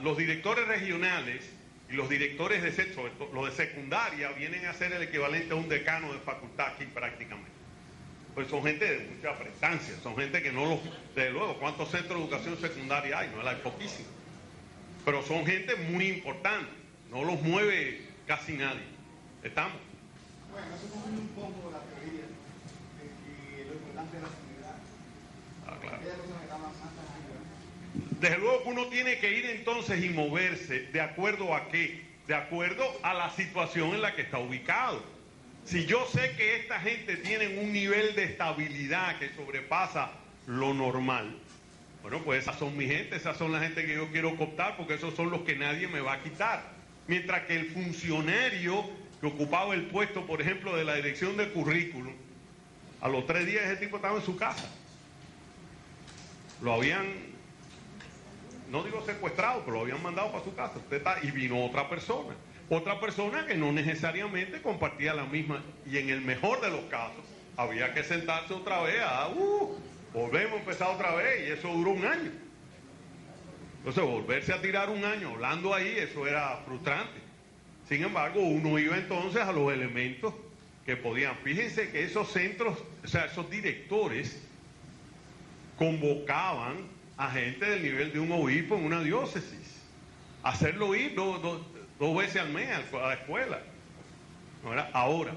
los directores regionales y los directores de centro, los de secundaria, vienen a ser el equivalente a un decano de facultad aquí prácticamente. Pues son gente de mucha prestancia, son gente que no los... Desde luego, ¿cuántos centros de educación secundaria hay? No, hay poquísimos. Pero son gente muy importante, no los mueve casi nadie. ¿Estamos? Bueno, eso es un poco la teoría de que lo importante es la comunidad. Claro. Aquella persona que está más arriba. Desde luego que uno tiene que ir entonces y moverse, ¿de acuerdo a qué? De acuerdo a la situación en la que está ubicado. Si yo sé que esta gente tiene un nivel de estabilidad que sobrepasa lo normal, bueno, pues esas son mi gente, esas son la gente que yo quiero cooptar, porque esos son los que nadie me va a quitar. Mientras que el funcionario que ocupaba el puesto, por ejemplo, de la dirección de currículum, a los 3 días ese tipo estaba en su casa. Lo habían, no digo secuestrado, pero lo habían mandado para su casa. Y vino otra persona que no necesariamente compartía la misma, y en el mejor de los casos había que sentarse otra vez volvemos a empezar otra vez, y eso duró 1 año. Entonces volverse a tirar 1 año hablando ahí, eso era frustrante. Sin embargo, uno iba entonces a los elementos que podían. Fíjense que esos centros, o sea, esos directores convocaban a gente del nivel de un obispo en una diócesis, hacerlo ir 2 veces al mes a la escuela. Ahora,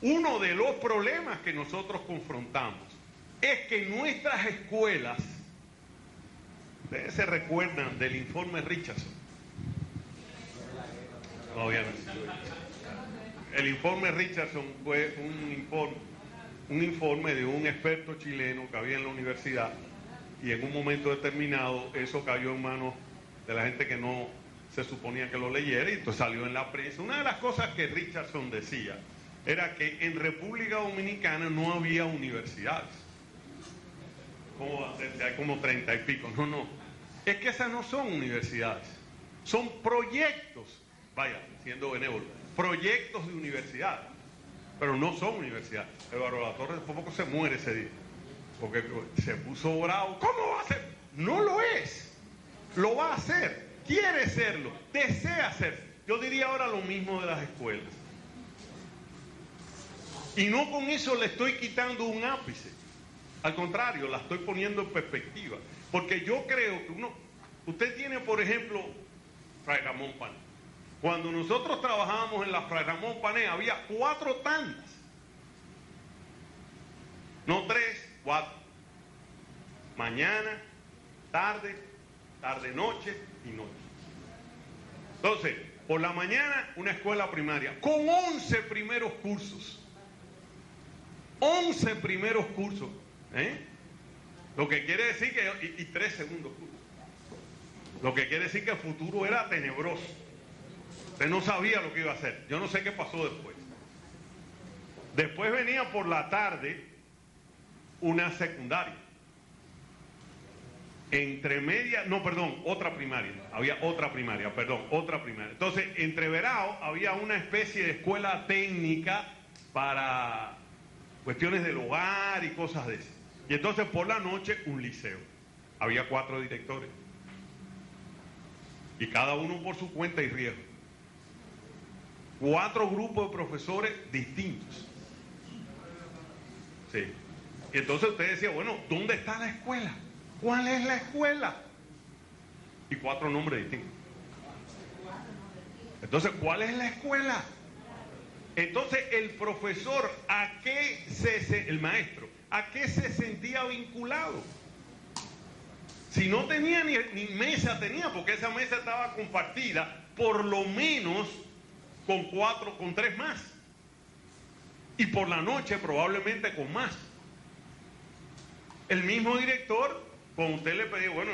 uno de los problemas que nosotros confrontamos es que nuestras escuelas, ustedes se recuerdan del informe Richardson, obviamente. El informe Richardson fue un informe de un experto chileno que había en la universidad, y en un momento determinado eso cayó en manos de la gente que no se suponía que lo leyera, y entonces salió en la prensa. Una de las cosas que Richardson decía era que en República Dominicana no había universidades. ¿Cómo va a ser? Hay como 30 y pico. No. Es que esas no son universidades. Son proyectos, vaya, siendo benévolo, proyectos de universidades. Pero no son universidades. Eduardo Latorre por poco se muere ese día, porque se puso bravo. ¿Cómo va a ser? No lo es. Lo va a hacer. Quiere serlo. Desea hacerlo. Yo diría ahora lo mismo de las escuelas. Y no con eso le estoy quitando un ápice. Al contrario, la estoy poniendo en perspectiva. Porque yo creo que usted tiene, por ejemplo, Fray Ramón Pané. Cuando nosotros trabajábamos en la Fray Ramón Pané, había 4 tandas. No 3, 4. Mañana, tarde, noche y noche. Entonces, por la mañana, una escuela primaria con 11 primeros cursos. 11 primeros cursos. Lo que quiere decir que... Y 3 segundos cursos. Lo que quiere decir que el futuro era tenebroso. Usted no sabía lo que iba a hacer. Yo no sé qué pasó después. Después venía por la tarde una secundaria. Entre media, no, perdón, otra primaria. Había otra primaria, perdón, otra primaria. Entonces, entre Verao había una especie de escuela técnica para cuestiones del hogar y cosas de esas. Y entonces por la noche un liceo. Había 4 directores. Y cada uno por su cuenta y riesgo. 4 grupos de profesores distintos. Sí. Y entonces usted decía, bueno, ¿dónde está la escuela? ¿Cuál es la escuela? Y 4 nombres distintos. Entonces, ¿cuál es la escuela? Entonces, el profesor, el maestro, ¿a qué se sentía vinculado? Si no tenía ni mesa tenía, porque esa mesa estaba compartida por lo menos con 3 más. Y por la noche probablemente con más. El mismo director, cuando usted le pedía, bueno,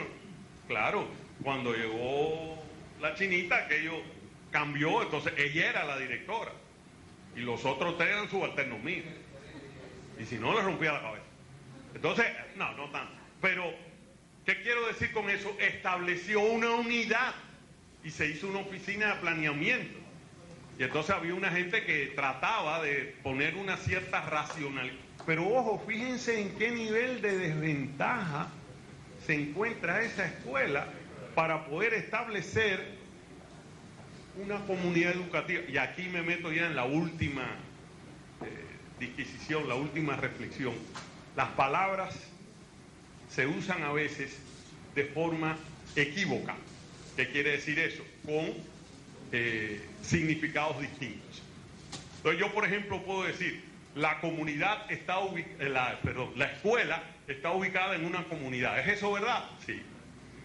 claro, cuando llegó la chinita, aquello cambió, entonces ella era la directora. Y los otros 3 eran subalternos míos. Y si no, le rompía la cabeza. Entonces, no tanto. Pero, ¿qué quiero decir con eso? Estableció una unidad y se hizo una oficina de planeamiento. Y entonces había una gente que trataba de poner una cierta racionalidad. Pero ojo, fíjense en qué nivel de desventaja se encuentra esa escuela para poder establecer una comunidad educativa. Y aquí me meto ya en la última disquisición, la última reflexión. Las palabras se usan a veces de forma equívoca. ¿Qué quiere decir eso? Con significados distintos. Entonces yo, por ejemplo, puedo decir, la escuela está ubicada en una comunidad. ¿Es eso verdad? Sí.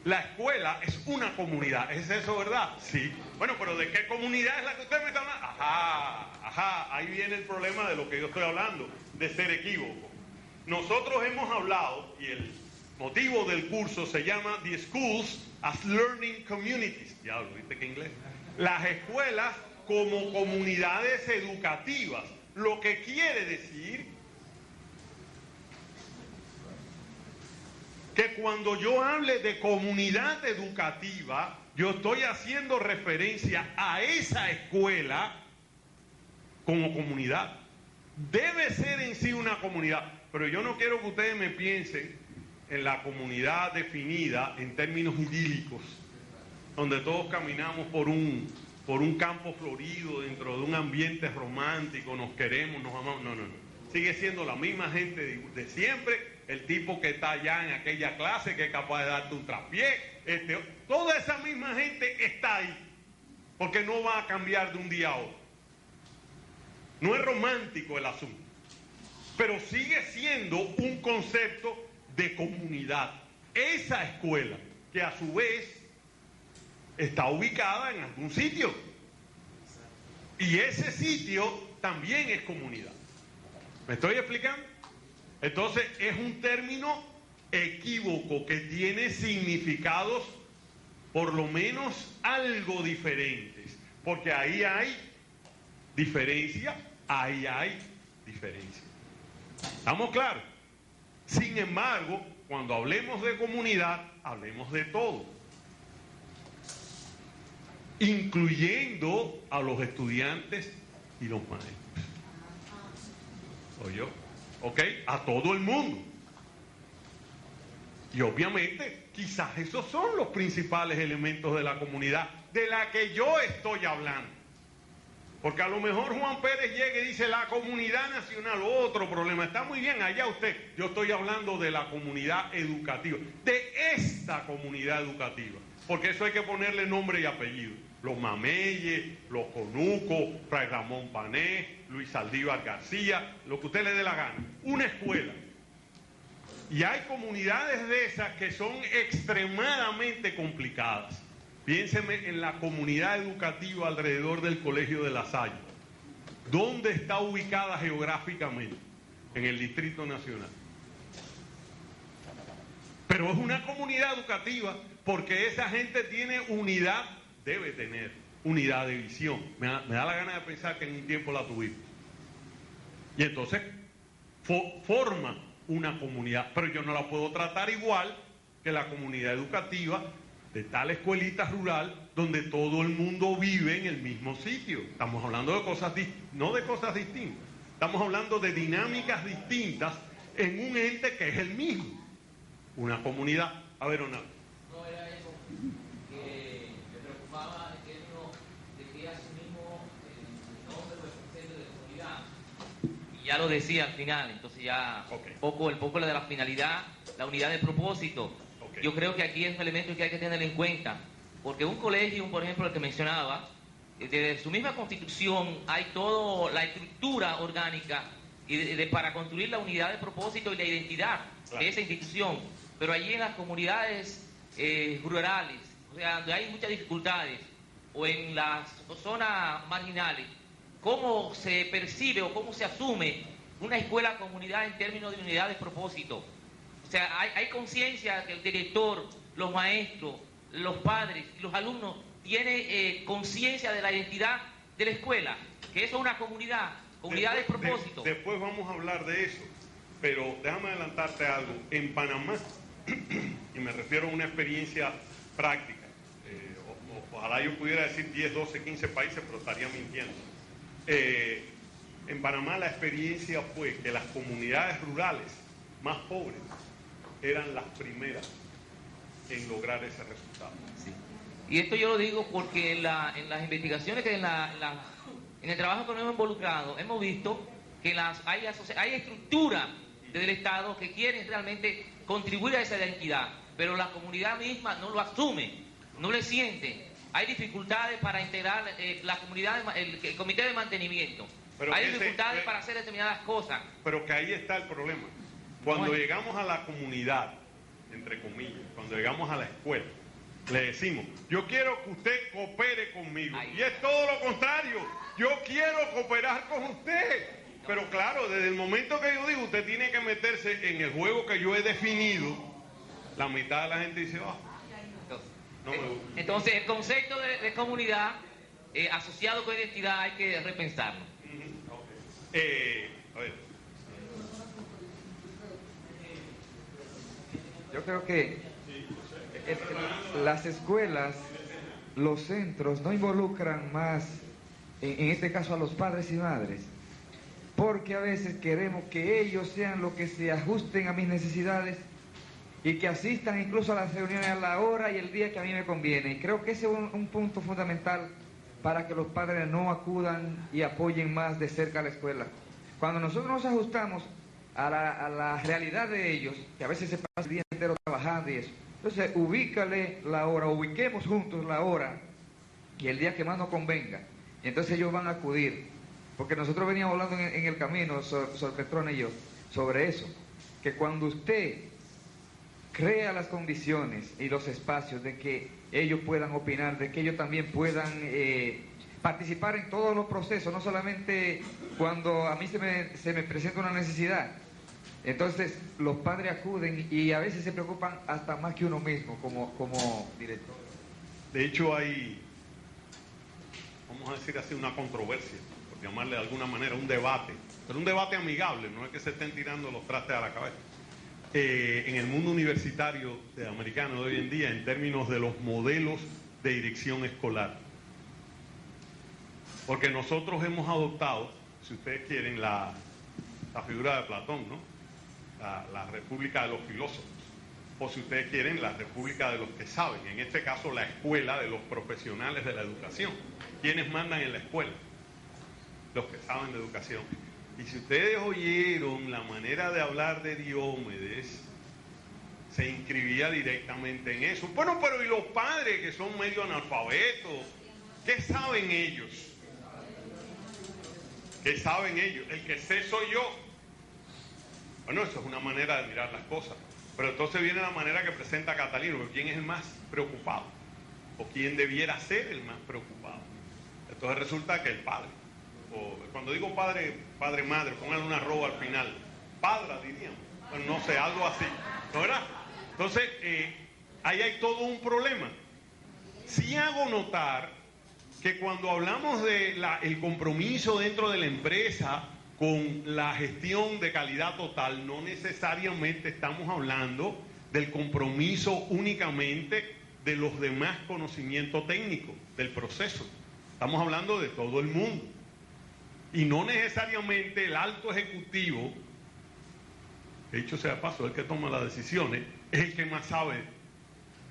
La escuela es una comunidad. ¿Es eso verdad? Sí. Bueno, pero ¿de qué comunidad es la que usted me está hablando? Ahí viene el problema de lo que yo estoy hablando, de ser equívoco. Nosotros hemos hablado, y el motivo del curso se llama The Schools as Learning Communities. Ya lo viste que inglés. Las escuelas como comunidades educativas. Lo que quiere decir que cuando yo hable de comunidad educativa, yo estoy haciendo referencia a esa escuela como comunidad. Debe ser en sí una comunidad, pero yo no quiero que ustedes me piensen en la comunidad definida en términos idílicos, donde todos caminamos por un campo florido, dentro de un ambiente romántico, nos queremos, nos amamos. No. Sigue siendo la misma gente de siempre, el tipo que está allá en aquella clase, que es capaz de darte un traspié. Toda esa misma gente está ahí, porque no va a cambiar de un día a otro. No es romántico el asunto, pero sigue siendo un concepto de comunidad. Esa escuela, que a su vez está ubicada en algún sitio. Y ese sitio también es comunidad. ¿Me estoy explicando? Entonces es un término equívoco que tiene significados por lo menos algo diferentes. Porque ahí hay diferencia, ahí hay diferencia. ¿Estamos claros? Sin embargo, cuando hablemos de comunidad, hablemos de todo, incluyendo a los estudiantes y los maestros. ¿Oyó? ¿Ok? A todo el mundo. Y obviamente, quizás esos son los principales elementos de la comunidad de la que yo estoy hablando. Porque a lo mejor Juan Pérez llega y dice la comunidad nacional, otro problema. Está muy bien, allá usted. Yo estoy hablando de la comunidad educativa, de esta comunidad educativa. Porque eso hay que ponerle nombre y apellido. Los Mameyes, los Conucos, Fray Ramón Pané, Luis Saldívar García, lo que usted le dé la gana. Una escuela. Y hay comunidades de esas que son extremadamente complicadas. Piénseme en la comunidad educativa alrededor del Colegio de La Salle. ¿Dónde está ubicada geográficamente? En el Distrito Nacional. Pero es una comunidad educativa porque esa gente tiene unidad, debe tener unidad de visión. Me da la gana de pensar que en un tiempo la tuvimos. Y entonces forma una comunidad, pero yo no la puedo tratar igual que la comunidad educativa de tal escuelita rural donde todo el mundo vive en el mismo sitio. Estamos hablando de cosas, no de cosas distintas, estamos hablando de dinámicas distintas en un ente que es el mismo, una comunidad. A ver, una... No era eso que me preocupaba en términos de que asumimos el nombre del concepto de comunidad. Y ya lo decía al final, entonces ya el poco de la finalidad, la unidad de propósito. Yo creo que aquí es un elemento que hay que tener en cuenta, porque un colegio, por ejemplo, el que mencionaba, desde su misma constitución hay toda la estructura orgánica para construir la unidad de propósito y la identidad de esa institución. Pero allí en las comunidades rurales, o sea, donde hay muchas dificultades, o en las zonas marginales, ¿cómo se percibe o cómo se asume una escuela comunidad en términos de unidad de propósito? O sea, hay conciencia que el director, los maestros, los padres y los alumnos tienen conciencia de la identidad de la escuela, que eso es una comunidad de propósito. Después vamos a hablar de eso, pero déjame adelantarte algo. En Panamá, y me refiero a una experiencia práctica, ojalá yo pudiera decir 10, 12, 15 países, pero estaría mintiendo. En Panamá la experiencia fue que las comunidades rurales más pobres eran las primeras en lograr ese resultado. Sí. Y esto yo lo digo porque en las investigaciones que en el trabajo que nos hemos involucrado, hemos visto que hay estructuras del Estado que quieren realmente contribuir a esa identidad, pero la comunidad misma no lo asume, no le siente. Hay dificultades para integrar la comunidad, el comité de mantenimiento. Pero hay dificultades para hacer determinadas cosas. Pero que ahí está el problema. Cuando llegamos a la comunidad, entre comillas, cuando llegamos a la escuela, le decimos, yo quiero que usted coopere conmigo. Y es todo lo contrario, yo quiero cooperar con usted. Pero claro, desde el momento que yo digo, usted tiene que meterse en el juego que yo he definido, la mitad de la gente dice, no me gusta. Entonces, el concepto de comunidad asociado con identidad hay que repensarlo. A ver. Yo creo que las escuelas, los centros no involucran más, en este caso a los padres y madres, porque a veces queremos que ellos sean los que se ajusten a mis necesidades y que asistan incluso a las reuniones a la hora y el día que a mí me conviene. Y creo que ese es un punto fundamental para que los padres no acudan y apoyen más de cerca a la escuela. Cuando nosotros nos ajustamos a la realidad de ellos, que a veces se pasa el día entero trabajando y eso, entonces ubícale la hora, ubiquemos juntos la hora y el día que más nos convenga, y entonces ellos van a acudir, porque nosotros veníamos hablando en el camino, Sor Petrona y yo, sobre eso, que cuando usted crea las condiciones y los espacios de que ellos puedan opinar, de que ellos también puedan participar en todos los procesos, no solamente cuando a mí se me presenta una necesidad. Entonces los padres acuden y a veces se preocupan hasta más que uno mismo como director. De hecho hay, vamos a decir así, una controversia, por llamarle de alguna manera un debate, pero un debate amigable, no es que se estén tirando los trastes a la cabeza. En el mundo universitario americano de hoy en día, en términos de los modelos de dirección escolar. Porque nosotros hemos adoptado, si ustedes quieren, la figura de Platón, ¿no? La república de los filósofos, o si ustedes quieren, la república de los que saben, en este caso la escuela de los profesionales de la educación. ¿Quiénes mandan en la escuela? Los que saben de educación. Y si ustedes oyeron la manera de hablar de Diomedes, se inscribía directamente en eso. Bueno, pero ¿y los padres que son medio analfabetos? ¿Qué saben ellos? ¿Qué saben ellos? El que sé soy yo. Bueno, eso es una manera de mirar las cosas. Pero entonces viene la manera que presenta Catalino, ¿quién es el más preocupado? ¿O quién debiera ser el más preocupado? Entonces resulta que el padre. O cuando digo padre, madre, pónganle una arroba al final. Padra, diríamos. Bueno, no sé, algo así. ¿No verdad? Entonces, ahí hay todo un problema. Sí hago notar que cuando hablamos de el compromiso dentro de la empresa con la gestión de calidad total, no necesariamente estamos hablando del compromiso únicamente de los demás conocimientos técnicos del proceso. Estamos hablando de todo el mundo. Y no necesariamente el alto ejecutivo, que dicho sea de paso, el que toma las decisiones, es el que más sabe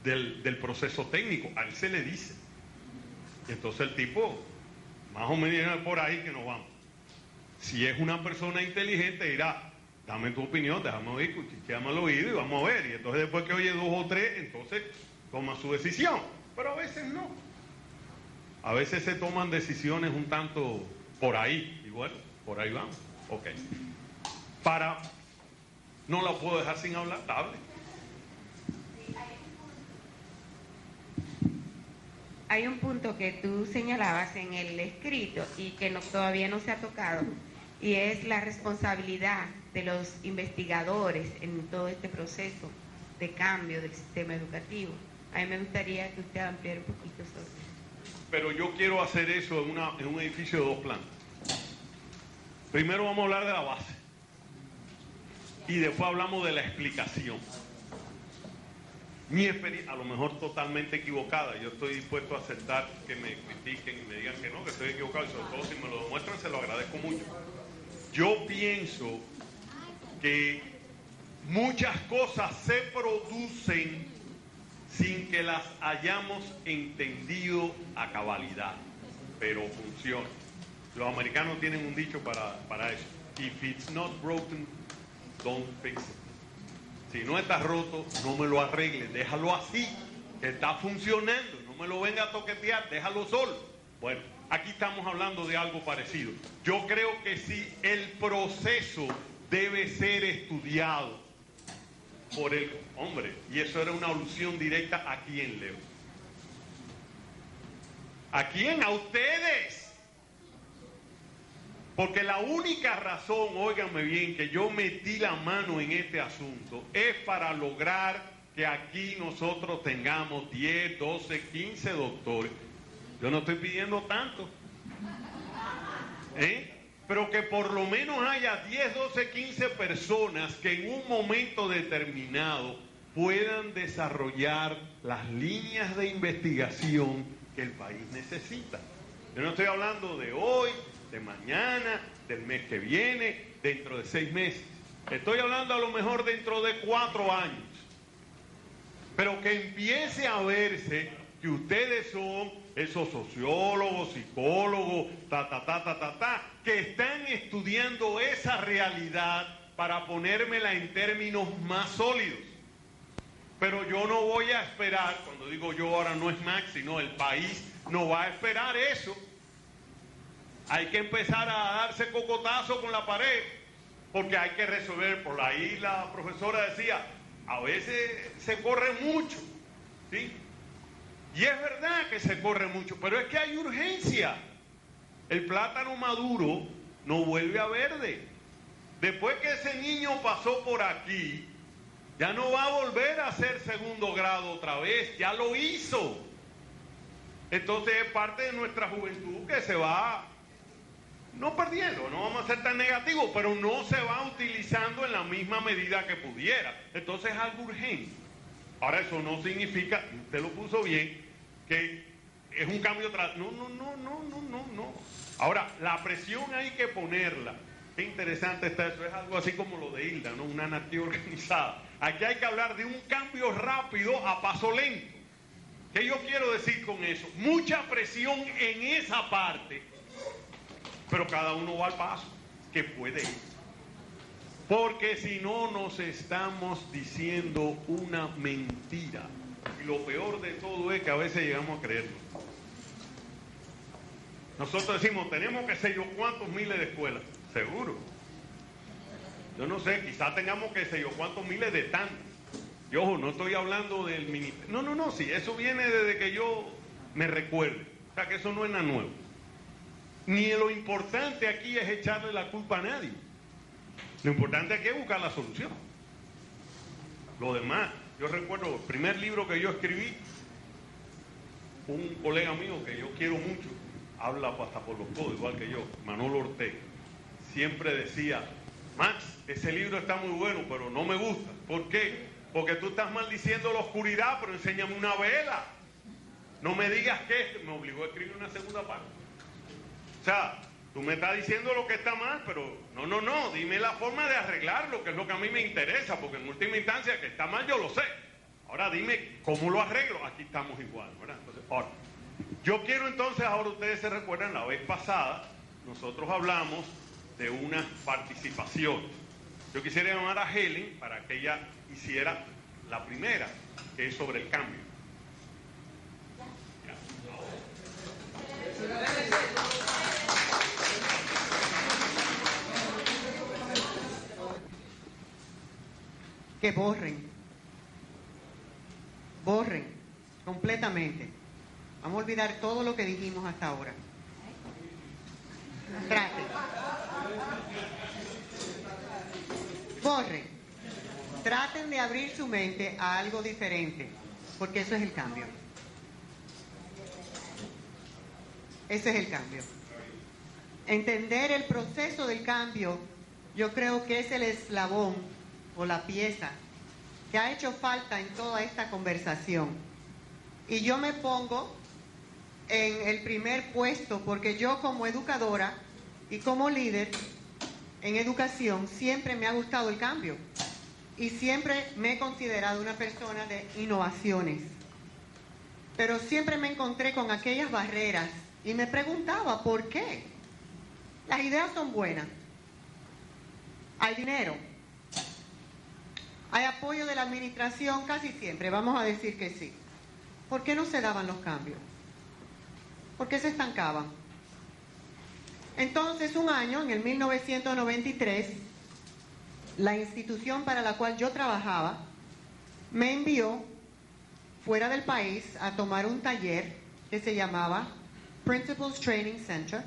del proceso técnico. A él se le dice. Y entonces el tipo, más o menos por ahí que nos vamos. Si es una persona inteligente, dirá, dame tu opinión, déjame oír, cuchicheame al oído y vamos a ver. Y entonces después que oye 2 o 3, entonces toma su decisión. Pero a veces no. A veces se toman decisiones un tanto por ahí. Y bueno, por ahí vamos. Ok. No la puedo dejar sin hablar, hable. Hay un punto que tú señalabas en el escrito y que todavía no se ha tocado, y es la responsabilidad de los investigadores en todo este proceso de cambio del sistema educativo. A mí me gustaría que usted ampliara un poquito sobre eso. Pero yo quiero hacer eso en un edificio de 2 plantas. Primero vamos a hablar de la base y después hablamos de la explicación. Mi experiencia, a lo mejor totalmente equivocada, yo estoy dispuesto a aceptar que me critiquen y me digan que no, que estoy equivocado, y sobre todo si me lo demuestran se lo agradezco mucho. Yo pienso que muchas cosas se producen sin que las hayamos entendido a cabalidad, pero funciona. Los americanos tienen un dicho para eso: if it's not broken, don't fix it. Si no está roto, no me lo arregle, déjalo así, que está funcionando, no me lo venga a toquetear, déjalo solo. Bueno, aquí estamos hablando de algo parecido. Yo creo que sí, el proceso debe ser estudiado por el hombre, y eso era una alusión directa a quién, Leo. ¿A quién? A ustedes. Porque la única razón, óiganme bien, que yo metí la mano en este asunto es para lograr que aquí nosotros tengamos 10, 12, 15 doctores. Yo no estoy pidiendo tanto. Pero que por lo menos haya 10, 12, 15 personas que en un momento determinado puedan desarrollar las líneas de investigación que el país necesita. Yo no estoy hablando de hoy, de mañana, del mes que viene, dentro de 6 meses. Estoy hablando a lo mejor dentro de 4 años. Pero que empiece a verse que ustedes son esos sociólogos, psicólogos, que están estudiando esa realidad para ponérmela en términos más sólidos. Pero yo no voy a esperar, cuando digo yo ahora no es Max, sino el país no va a esperar eso. Hay que empezar a darse cocotazo con la pared, porque hay que resolver. Por ahí la profesora decía, a veces se corre mucho, ¿sí? Y es verdad que se corre mucho, pero es que hay urgencia. El plátano maduro no vuelve a verde. Después que ese niño pasó por aquí, ya no va a volver a hacer 2º grado otra vez, ya lo hizo. Entonces es parte de nuestra juventud que se va, no perdiendo, no vamos a ser tan negativos, pero no se va utilizando en la misma medida que pudiera. Entonces es algo urgente. Ahora eso no significa, usted lo puso bien, que es un cambio no. Ahora, la presión hay que ponerla. Qué interesante está eso, es algo así como lo de Hilda, ¿no? Una anarquía organizada. Aquí hay que hablar de un cambio rápido a paso lento. ¿Qué yo quiero decir con eso? Mucha presión en esa parte, pero cada uno va al paso que puede ir. Porque si no nos estamos diciendo una mentira. Y lo peor de todo es que a veces llegamos a creerlo. Nosotros decimos, tenemos que sé yo cuántos miles de escuelas. Seguro. Yo no sé, quizás tengamos que sé yo cuántos miles de tantos. Y ojo, no estoy hablando del ministerio. No, sí, eso viene desde que yo me recuerde. O sea que eso no es nada nuevo. Ni lo importante aquí es echarle la culpa a nadie. Lo importante aquí es buscar la solución. Lo demás, yo recuerdo el primer libro que yo escribí, un colega mío que yo quiero mucho, habla hasta por los codos, igual que yo, Manolo Ortega, siempre decía, Max, ese libro está muy bueno, pero no me gusta. ¿Por qué? Porque tú estás maldiciendo la oscuridad, pero enséñame una vela. No me digas que me obligó a escribir una segunda parte. O sea, tú me estás diciendo lo que está mal, pero no, dime la forma de arreglarlo, que es lo que a mí me interesa, porque en última instancia que está mal yo lo sé. Ahora dime cómo lo arreglo. Aquí estamos igual, ¿verdad? Entonces, ahora, yo quiero entonces, ahora ustedes se recuerdan, la vez pasada nosotros hablamos de unas participaciones. Yo quisiera llamar a Helen para que ella hiciera la primera, que es sobre el cambio. Que borren completamente. Vamos a olvidar todo lo que dijimos hasta ahora. Traten de abrir su mente a algo diferente, porque eso es el cambio. Ese es el cambio. Entender el proceso del cambio, yo creo que es el eslabón o la pieza que ha hecho falta en toda esta conversación. Y yo me pongo en el primer puesto porque yo como educadora y como líder en educación siempre me ha gustado el cambio y siempre me he considerado una persona de innovaciones. Pero siempre me encontré con aquellas barreras y me preguntaba ¿por qué? Las ideas son buenas. Hay dinero. Hay apoyo de la administración casi siempre, vamos a decir que sí. ¿Por qué no se daban los cambios? ¿Por qué se estancaban? Entonces, un año, en el 1993, la institución para la cual yo trabajaba me envió fuera del país a tomar un taller que se llamaba Principals Training Center,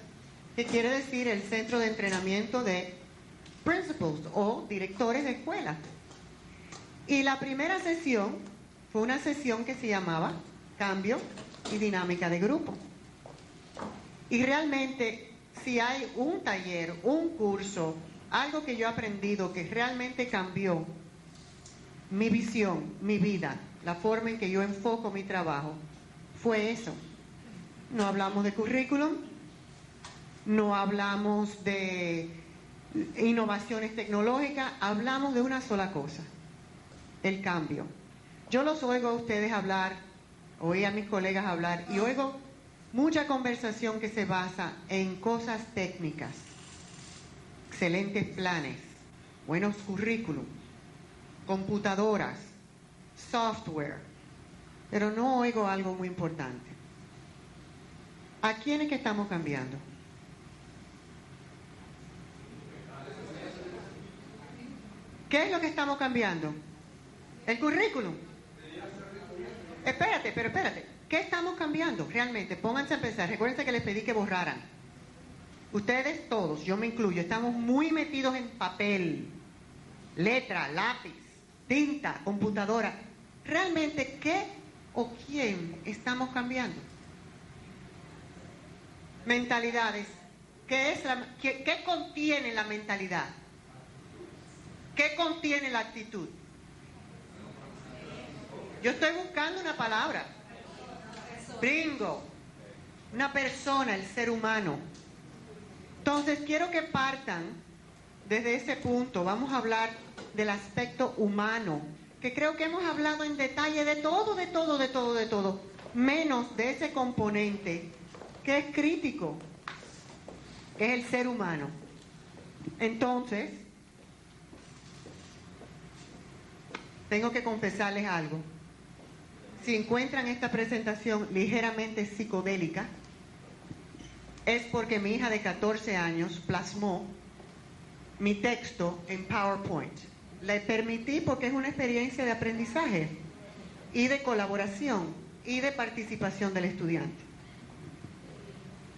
que quiere decir el centro de entrenamiento de principals o directores de escuela. Y la primera sesión fue una sesión que se llamaba Cambio y Dinámica de Grupo. Y realmente, si hay un taller, un curso, algo que yo he aprendido que realmente cambió mi visión, mi vida, la forma en que yo enfoco mi trabajo, fue eso. No hablamos de currículum, no hablamos de innovaciones tecnológicas, hablamos de una sola cosa: el cambio. Yo los oigo a ustedes hablar, oí a mis colegas hablar y oigo mucha conversación que se basa en cosas técnicas, excelentes planes, buenos currículum, computadoras, software, pero no oigo algo muy importante. ¿A quién es que estamos cambiando? ¿Qué es lo que estamos cambiando? El currículum. Espérate. ¿Qué estamos cambiando realmente? Pónganse a pensar. Recuérdense que les pedí que borraran. Ustedes todos, yo me incluyo, estamos muy metidos en papel, letra, lápiz, tinta, computadora. ¿Realmente qué o quién estamos cambiando? Mentalidades. ¿Qué contiene la mentalidad? ¿Qué contiene la actitud? Yo estoy buscando una palabra. Bingo. Una persona, el ser humano. Entonces quiero que partan desde ese punto. Vamos a hablar del aspecto humano, que creo que hemos hablado en detalle de todo, menos de ese componente que es crítico, que es el ser humano. Entonces, tengo que confesarles algo. Si encuentran esta presentación ligeramente psicodélica, es porque mi hija de 14 años plasmó mi texto en PowerPoint. Le permití porque es una experiencia de aprendizaje y de colaboración y de participación del estudiante.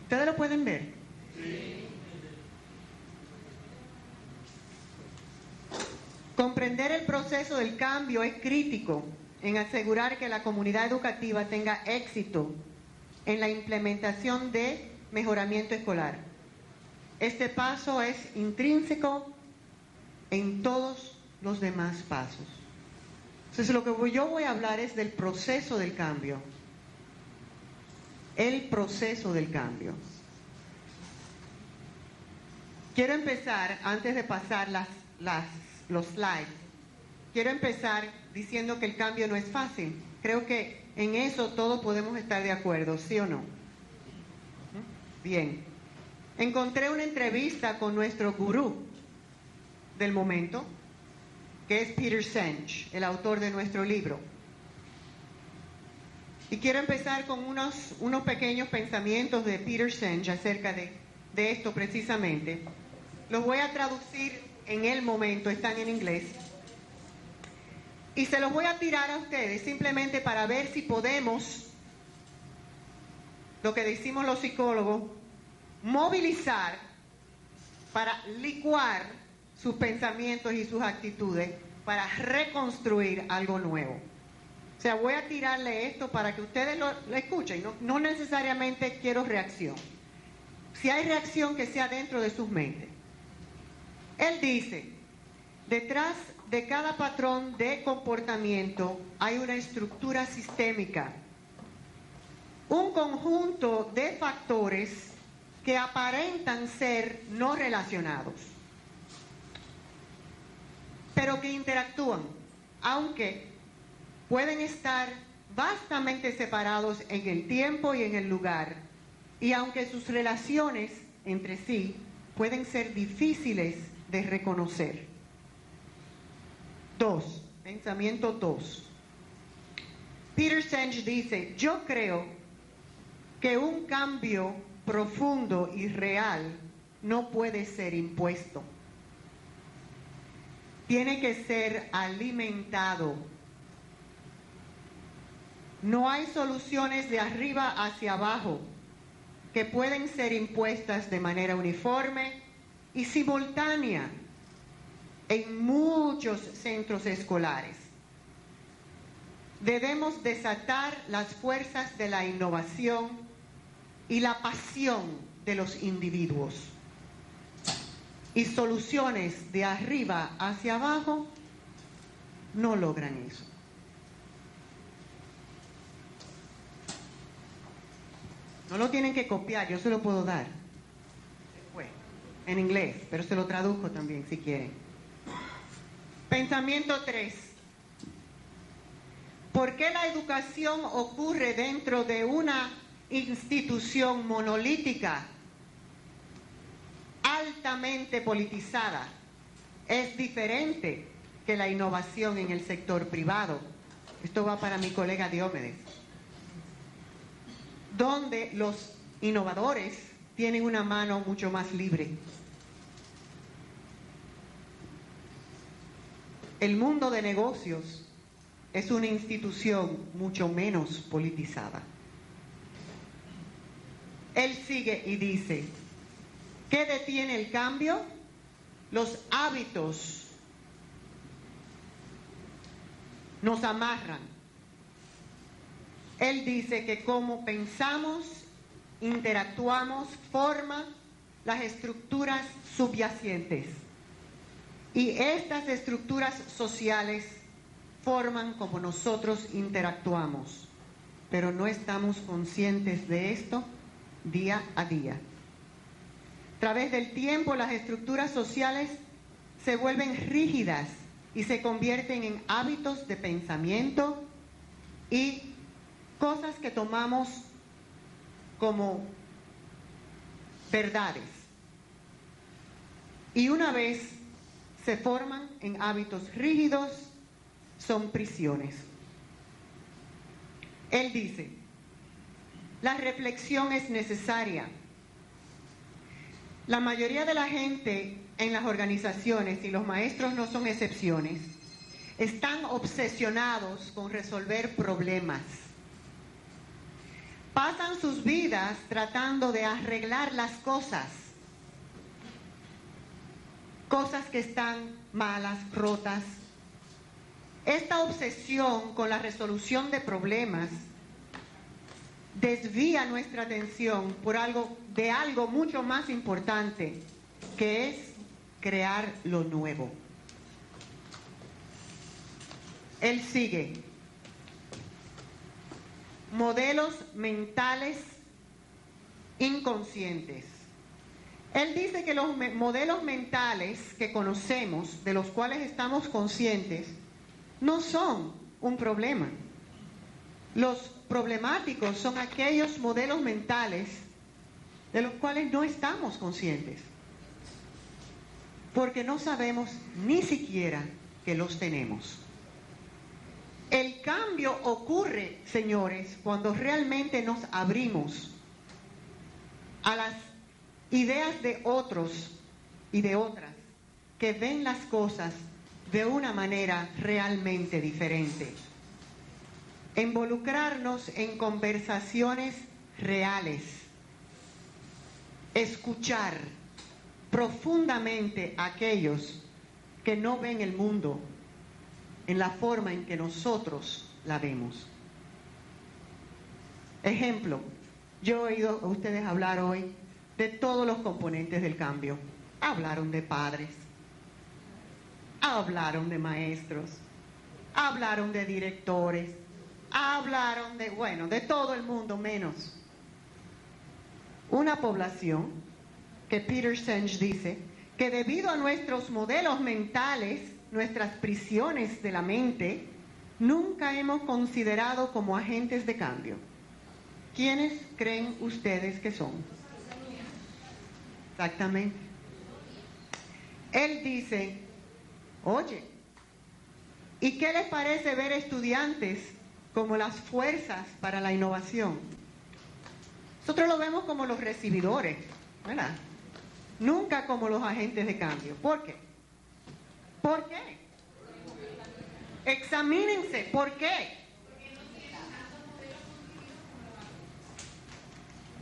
¿Ustedes lo pueden ver? Sí. Comprender el proceso del cambio es crítico en asegurar que la comunidad educativa tenga éxito en la implementación de mejoramiento escolar. Este paso es intrínseco en todos los demás pasos. Entonces lo que yo voy a hablar es del proceso del cambio. El proceso del cambio. Quiero empezar, antes de pasar los slides, quiero empezar diciendo que el cambio no es fácil. Creo que en eso todos podemos estar de acuerdo, ¿sí o no? Bien. Encontré una entrevista con nuestro gurú del momento, que es Peter Senge, el autor de nuestro libro. Y quiero empezar con unos pequeños pensamientos de Peter Senge acerca de esto precisamente. Los voy a traducir en el momento, están en inglés. Y se los voy a tirar a ustedes simplemente para ver si podemos, lo que decimos los psicólogos, movilizar para licuar sus pensamientos y sus actitudes para reconstruir algo nuevo. O sea, voy a tirarle esto para que ustedes lo escuchen. No necesariamente quiero reacción. Si hay reacción, que sea dentro de sus mentes. Él dice, detrás de cada patrón de comportamiento hay una estructura sistémica, un conjunto de factores que aparentan ser no relacionados, pero que interactúan, aunque pueden estar vastamente separados en el tiempo y en el lugar, y aunque sus relaciones entre sí pueden ser difíciles de reconocer. 2. Pensamiento 2. Peter Senge dice, yo creo que un cambio profundo y real no puede ser impuesto. Tiene que ser alimentado. No hay soluciones de arriba hacia abajo que pueden ser impuestas de manera uniforme y simultánea en muchos centros escolares. Debemos desatar las fuerzas de la innovación y la pasión de los individuos. Y soluciones de arriba hacia abajo no logran eso. No lo tienen que copiar, yo se lo puedo dar. Después, en inglés, pero se lo traduzco también si quieren. Pensamiento 3. ¿Por qué la educación ocurre dentro de una institución monolítica, altamente politizada? Es diferente que la innovación en el sector privado. Esto va para mi colega Diomedes. Donde los innovadores tienen una mano mucho más libre. El mundo de negocios es una institución mucho menos politizada. Él sigue y dice, ¿qué detiene el cambio? Los hábitos nos amarran. Él dice que cómo pensamos, interactuamos, forma las estructuras subyacentes. Y estas estructuras sociales forman como nosotros interactuamos. Pero no estamos conscientes de esto día a día. A través del tiempo, las estructuras sociales se vuelven rígidas y se convierten en hábitos de pensamiento y cosas que tomamos como verdades. Y una vez se forman en hábitos rígidos, son prisiones. Él dice, la reflexión es necesaria. La mayoría de la gente en las organizaciones, y los maestros no son excepciones, están obsesionados con resolver problemas. Pasan sus vidas tratando de arreglar las cosas que están malas, rotas. Esta obsesión con la resolución de problemas desvía nuestra atención de algo mucho más importante, que es crear lo nuevo. Él sigue. Modelos mentales inconscientes. Él dice que los modelos mentales que conocemos, de los cuales estamos conscientes, no son un problema. Los problemáticos son aquellos modelos mentales de los cuales no estamos conscientes, porque no sabemos ni siquiera que los tenemos. El cambio ocurre, señores, cuando realmente nos abrimos a las ideas de otros y de otras que ven las cosas de una manera realmente diferente. Involucrarnos en conversaciones reales. Escuchar profundamente a aquellos que no ven el mundo en la forma en que nosotros la vemos. Ejemplo, yo he oído a ustedes hablar hoy de todos los componentes del cambio. Hablaron de padres, hablaron de maestros, hablaron de directores, hablaron de, bueno, de todo el mundo menos una población que Peter Senge dice que debido a nuestros modelos mentales, nuestras prisiones de la mente, nunca hemos considerado como agentes de cambio. ¿Quiénes creen ustedes que son? Exactamente. Él dice, oye, ¿y qué les parece ver estudiantes como las fuerzas para la innovación? Nosotros lo vemos como los recibidores, ¿verdad? Nunca como los agentes de cambio. ¿Por qué? ¿Por qué? Examínense, ¿por qué?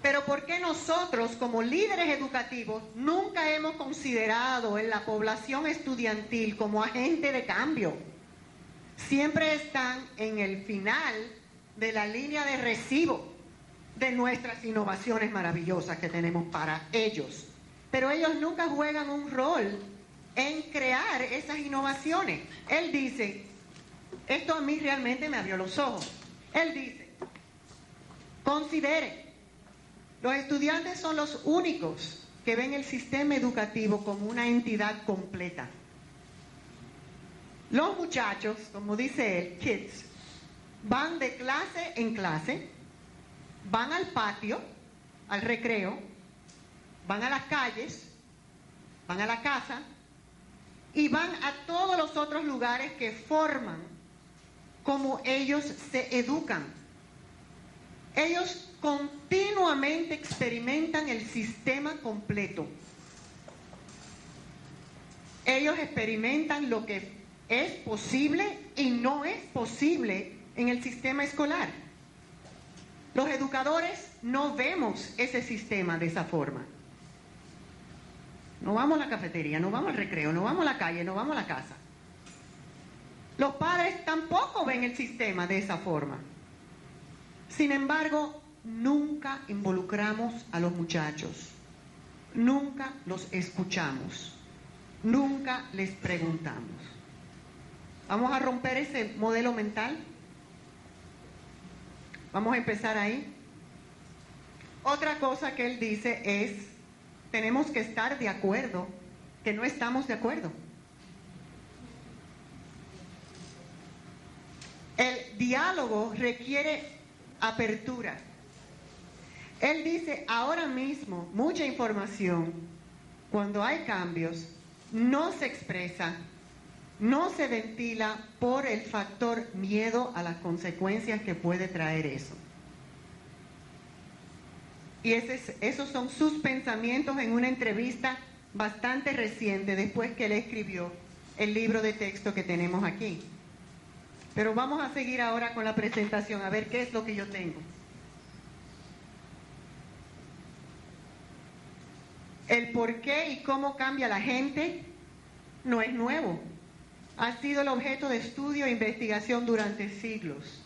Pero ¿por qué nosotros, como líderes educativos, nunca hemos considerado en la población estudiantil como agente de cambio? Siempre están en el final de la línea de recibo de nuestras innovaciones maravillosas que tenemos para ellos. Pero ellos nunca juegan un rol en crear esas innovaciones. Él dice, esto a mí realmente me abrió los ojos. Él dice, considere, los estudiantes son los únicos que ven el sistema educativo como una entidad completa. Los muchachos, como dice él, kids, van de clase en clase, van al patio, al recreo, van a las calles, van a la casa y van a todos los otros lugares que forman como ellos se educan. Ellos continuamente experimentan el sistema completo. Ellos experimentan lo que es posible y no es posible en el sistema escolar. Los educadores no vemos ese sistema de esa forma. No vamos a la cafetería, no vamos al recreo, no vamos a la calle, no vamos a la casa. Los padres tampoco ven el sistema de esa forma. Sin embargo, nunca involucramos a los muchachos, nunca los escuchamos, nunca les preguntamos. Vamos a romper ese modelo mental. Vamos a empezar ahí. Otra cosa que él dice es, tenemos que estar de acuerdo, que no estamos de acuerdo. El diálogo requiere apertura. Él dice, ahora mismo, mucha información, cuando hay cambios, no se expresa, no se ventila por el factor miedo a las consecuencias que puede traer eso. Y esos son sus pensamientos en una entrevista bastante reciente, después que él escribió el libro de texto que tenemos aquí. Pero vamos a seguir ahora con la presentación, a ver qué es lo que yo tengo. El por qué y cómo cambia la gente no es nuevo. Ha sido el objeto de estudio e investigación durante siglos.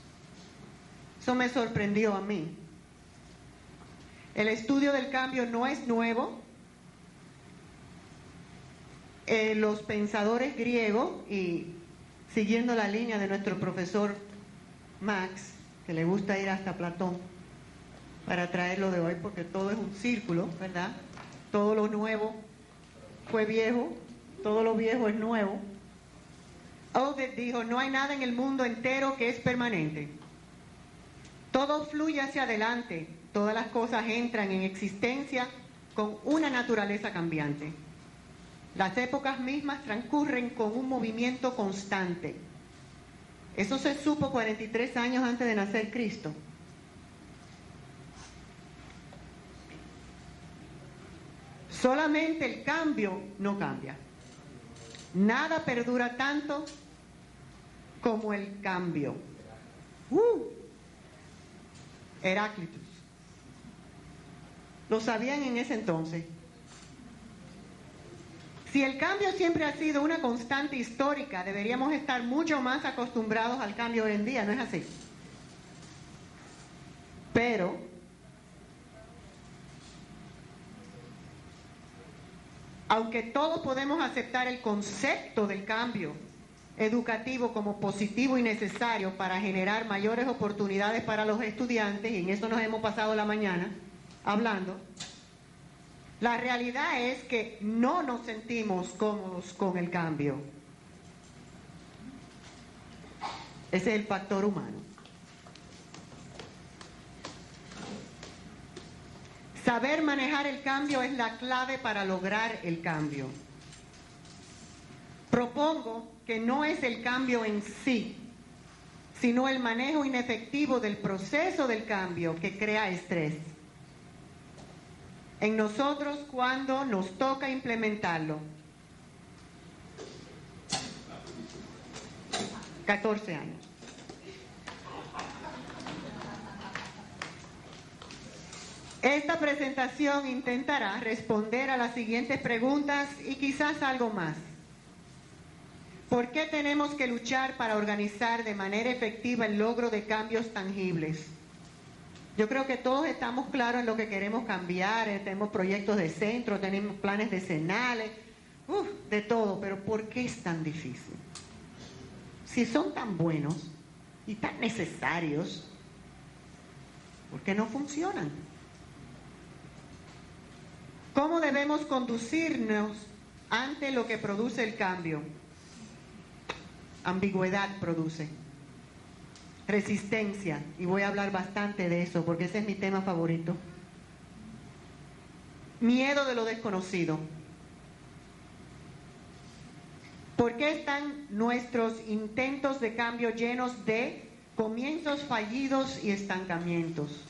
Eso me sorprendió a mí. El estudio del cambio no es nuevo. Los pensadores griegos y siguiendo la línea de nuestro profesor Max, que le gusta ir hasta Platón para traerlo de hoy, porque todo es un círculo, ¿verdad? Todo lo nuevo fue viejo, todo lo viejo es nuevo. Ovid dijo, no hay nada en el mundo entero que es permanente. Todo fluye hacia adelante, todas las cosas entran en existencia con una naturaleza cambiante. Las épocas mismas transcurren con un movimiento constante. Eso se supo 43 años antes de nacer Cristo. Solamente el cambio no cambia. Nada perdura tanto como el cambio. Heráclitus. Lo sabían en ese entonces. Si el cambio siempre ha sido una constante histórica, deberíamos estar mucho más acostumbrados al cambio hoy en día, ¿no es así? Pero aunque todos podemos aceptar el concepto del cambio educativo como positivo y necesario para generar mayores oportunidades para los estudiantes, y en eso nos hemos pasado la mañana hablando, la realidad es que no nos sentimos cómodos con el cambio. Ese es el factor humano. Saber manejar el cambio es la clave para lograr el cambio. Propongo que no es el cambio en sí, sino el manejo inefectivo del proceso del cambio que crea estrés en nosotros cuando nos toca implementarlo. 14 años. Esta presentación intentará responder a las siguientes preguntas y quizás algo más. ¿Por qué tenemos que luchar para organizar de manera efectiva el logro de cambios tangibles? Yo creo que todos estamos claros en lo que queremos cambiar, tenemos proyectos de centro, tenemos planes decenales, de todo, pero ¿por qué es tan difícil? Si son tan buenos y tan necesarios, ¿por qué no funcionan? ¿Cómo debemos conducirnos ante lo que produce el cambio? Ambigüedad produce. Resistencia, y voy a hablar bastante de eso porque ese es mi tema favorito. Miedo de lo desconocido. ¿Por qué están nuestros intentos de cambio llenos de comienzos fallidos y estancamientos?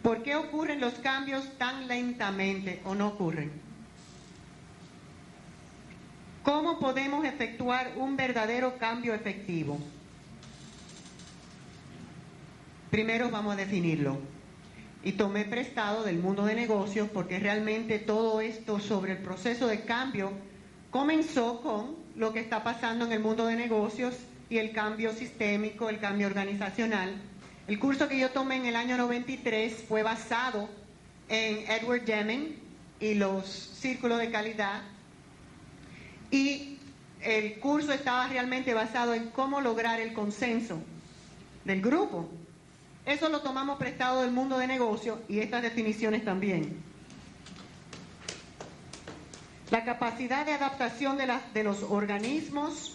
¿Por qué ocurren los cambios tan lentamente o no ocurren? ¿Cómo podemos efectuar un verdadero cambio efectivo? Primero vamos a definirlo. Y tomé prestado del mundo de negocios porque realmente todo esto sobre el proceso de cambio comenzó con lo que está pasando en el mundo de negocios y el cambio sistémico, el cambio organizacional. El curso que yo tomé en el año 93 fue basado en Edward Deming y los círculos de calidad. Y el curso estaba realmente basado en cómo lograr el consenso del grupo. Eso lo tomamos prestado del mundo de negocios y estas definiciones también. La capacidad de adaptación de los organismos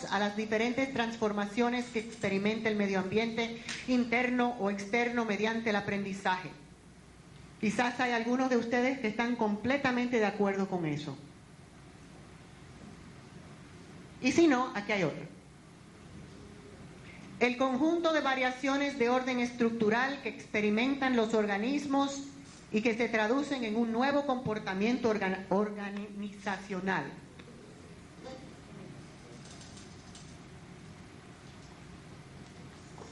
a las diferentes transformaciones que experimenta el medio ambiente interno o externo mediante el aprendizaje. Quizás hay algunos de ustedes que están completamente de acuerdo con eso. Y si no, aquí hay otro. El conjunto de variaciones de orden estructural que experimentan los organismos y que se traducen en un nuevo comportamiento organizacional.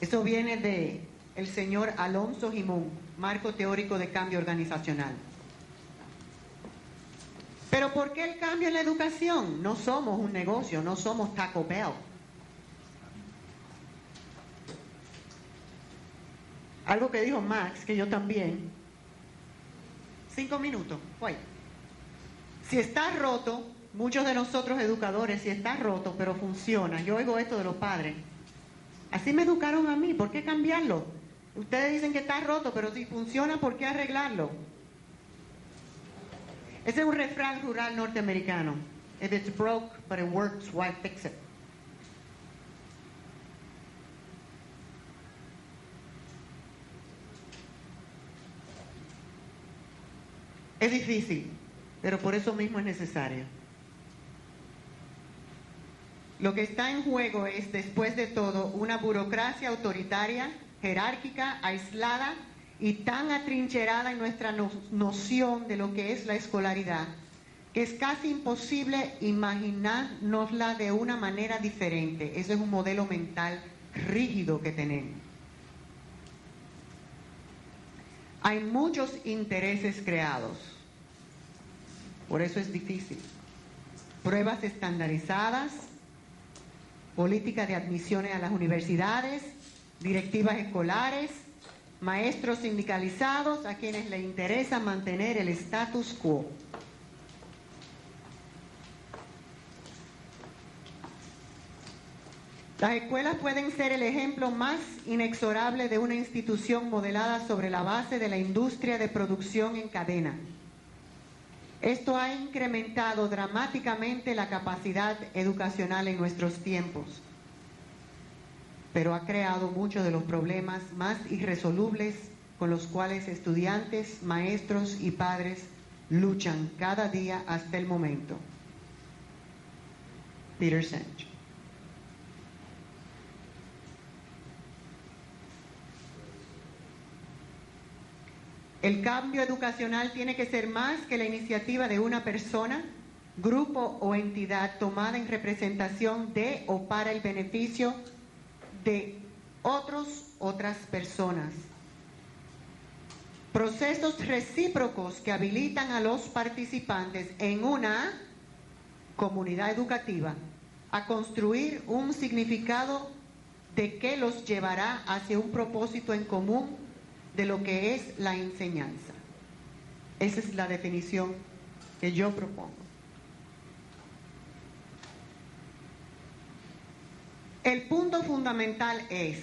Eso viene de el señor Alonso Gimón, marco teórico de cambio organizacional. Pero ¿por qué el cambio en la educación? No somos un negocio, no somos Taco Bell. Algo que dijo Max, que yo también. 5 minutos, voy. Si está roto, muchos de nosotros educadores, si está roto, pero funciona. Yo oigo esto de los padres. Así me educaron a mí, ¿por qué cambiarlo? Ustedes dicen que está roto, pero si funciona, ¿por qué arreglarlo? Ese es un refrán rural norteamericano. If it's broke, but it works, why fix it? Es difícil, pero por eso mismo es necesario. Lo que está en juego es, después de todo, una burocracia autoritaria, jerárquica, aislada y tan atrincherada en nuestra noción de lo que es la escolaridad, que es casi imposible imaginárnosla de una manera diferente. Ese es un modelo mental rígido que tenemos. Hay muchos intereses creados, por eso es difícil. Pruebas estandarizadas, política de admisiones a las universidades, directivas escolares, maestros sindicalizados a quienes les interesa mantener el status quo. Las escuelas pueden ser el ejemplo más inexorable de una institución modelada sobre la base de la industria de producción en cadena. Esto ha incrementado dramáticamente la capacidad educacional en nuestros tiempos, pero ha creado muchos de los problemas más irresolubles con los cuales estudiantes, maestros y padres luchan cada día hasta el momento. Peter Senge. El cambio educacional tiene que ser más que la iniciativa de una persona, grupo o entidad tomada en representación de o para el beneficio de otras personas. Procesos recíprocos que habilitan a los participantes en una comunidad educativa a construir un significado de que los llevará hacia un propósito en común de lo que es la enseñanza. Esa es la definición que yo propongo. El punto fundamental es,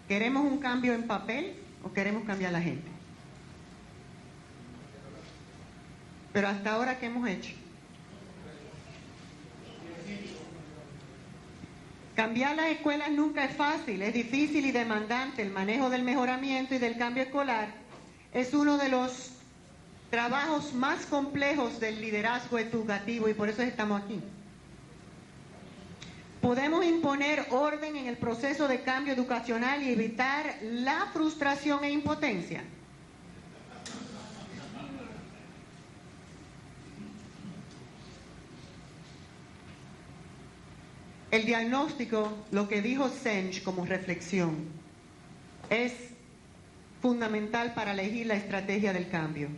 ¿queremos un cambio en papel o queremos cambiar a la gente? Pero hasta ahora, ¿qué hemos hecho? Cambiar las escuelas nunca es fácil, es difícil y demandante. El manejo del mejoramiento y del cambio escolar es uno de los trabajos más complejos del liderazgo educativo y por eso estamos aquí. Podemos imponer orden en el proceso de cambio educacional y evitar la frustración e impotencia. El diagnóstico, lo que dijo Senge como reflexión, es fundamental para elegir la estrategia del cambio.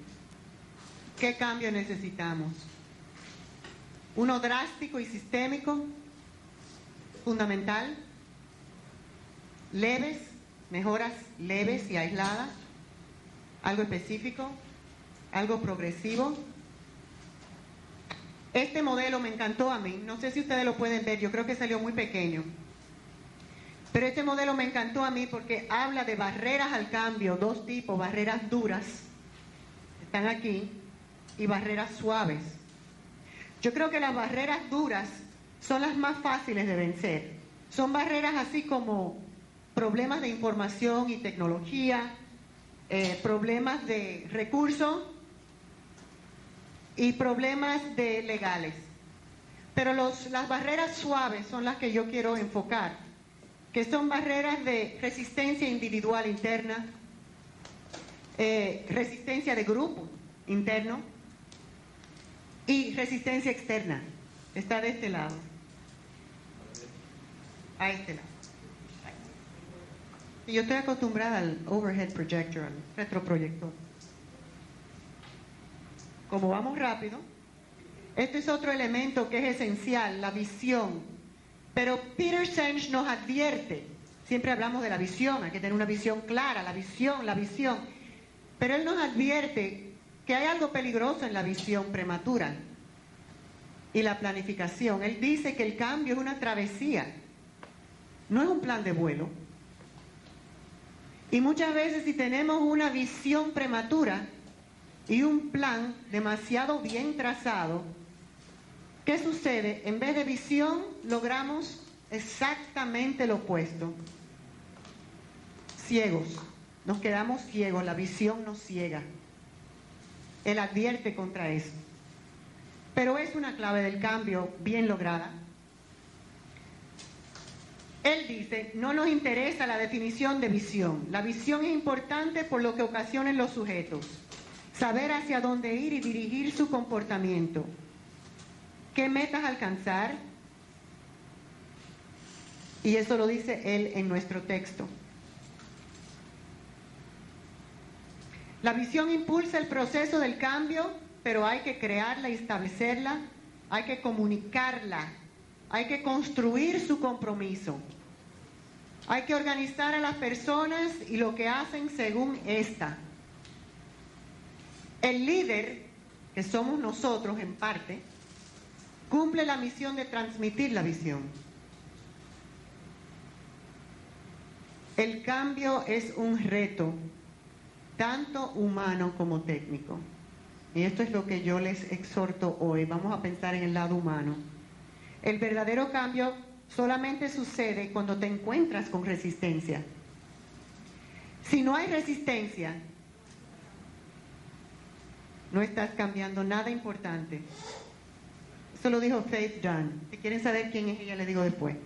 ¿Qué cambio necesitamos? Uno drástico y sistémico, fundamental, leves, mejoras leves y aisladas, algo específico, algo progresivo. Este modelo me encantó a mí, no sé si ustedes lo pueden ver, yo creo que salió muy pequeño. Pero este modelo me encantó a mí porque habla de barreras al cambio, dos tipos, barreras duras, están aquí, y barreras suaves. Yo creo que las barreras duras son las más fáciles de vencer. Son barreras así como problemas de información y tecnología, problemas de recursos, y problemas legales. Pero las barreras suaves son las que yo quiero enfocar, que son barreras de resistencia individual interna, resistencia de grupo interno y resistencia externa. Está de este lado. A este lado. Y yo estoy acostumbrada al overhead projector, al retroproyector. Como vamos rápido, este es otro elemento que es esencial, la visión. Pero Peter Senge nos advierte, siempre hablamos de la visión, hay que tener una visión clara, la visión. Pero él nos advierte que hay algo peligroso en la visión prematura. y la planificación. Él dice que el cambio es una travesía, no es un plan de vuelo. Y muchas veces si tenemos una visión prematura y un plan demasiado bien trazado, ¿qué sucede? En vez de visión logramos exactamente lo opuesto. Ciegos, nos quedamos ciegos, la visión nos ciega. Él advierte contra eso. Pero es una clave del cambio bien lograda. Él dice, no nos interesa la definición de visión. La visión es importante por lo que ocasiona en los sujetos. Saber hacia dónde ir y dirigir su comportamiento. ¿Qué metas alcanzar? Y eso lo dice él en nuestro texto. La visión impulsa el proceso del cambio, pero hay que crearla y establecerla, hay que comunicarla, hay que construir su compromiso. Hay que organizar a las personas y lo que hacen según esta. El líder, que somos nosotros en parte, cumple la misión de transmitir la visión. El cambio es un reto, tanto humano como técnico. Y esto es lo que yo les exhorto hoy. Vamos a pensar en el lado humano. El verdadero cambio solamente sucede cuando te encuentras con resistencia. Si no hay resistencia, no estás cambiando nada importante. Eso lo dijo Faith Dunn. Si quieren saber quién es ella, les digo después.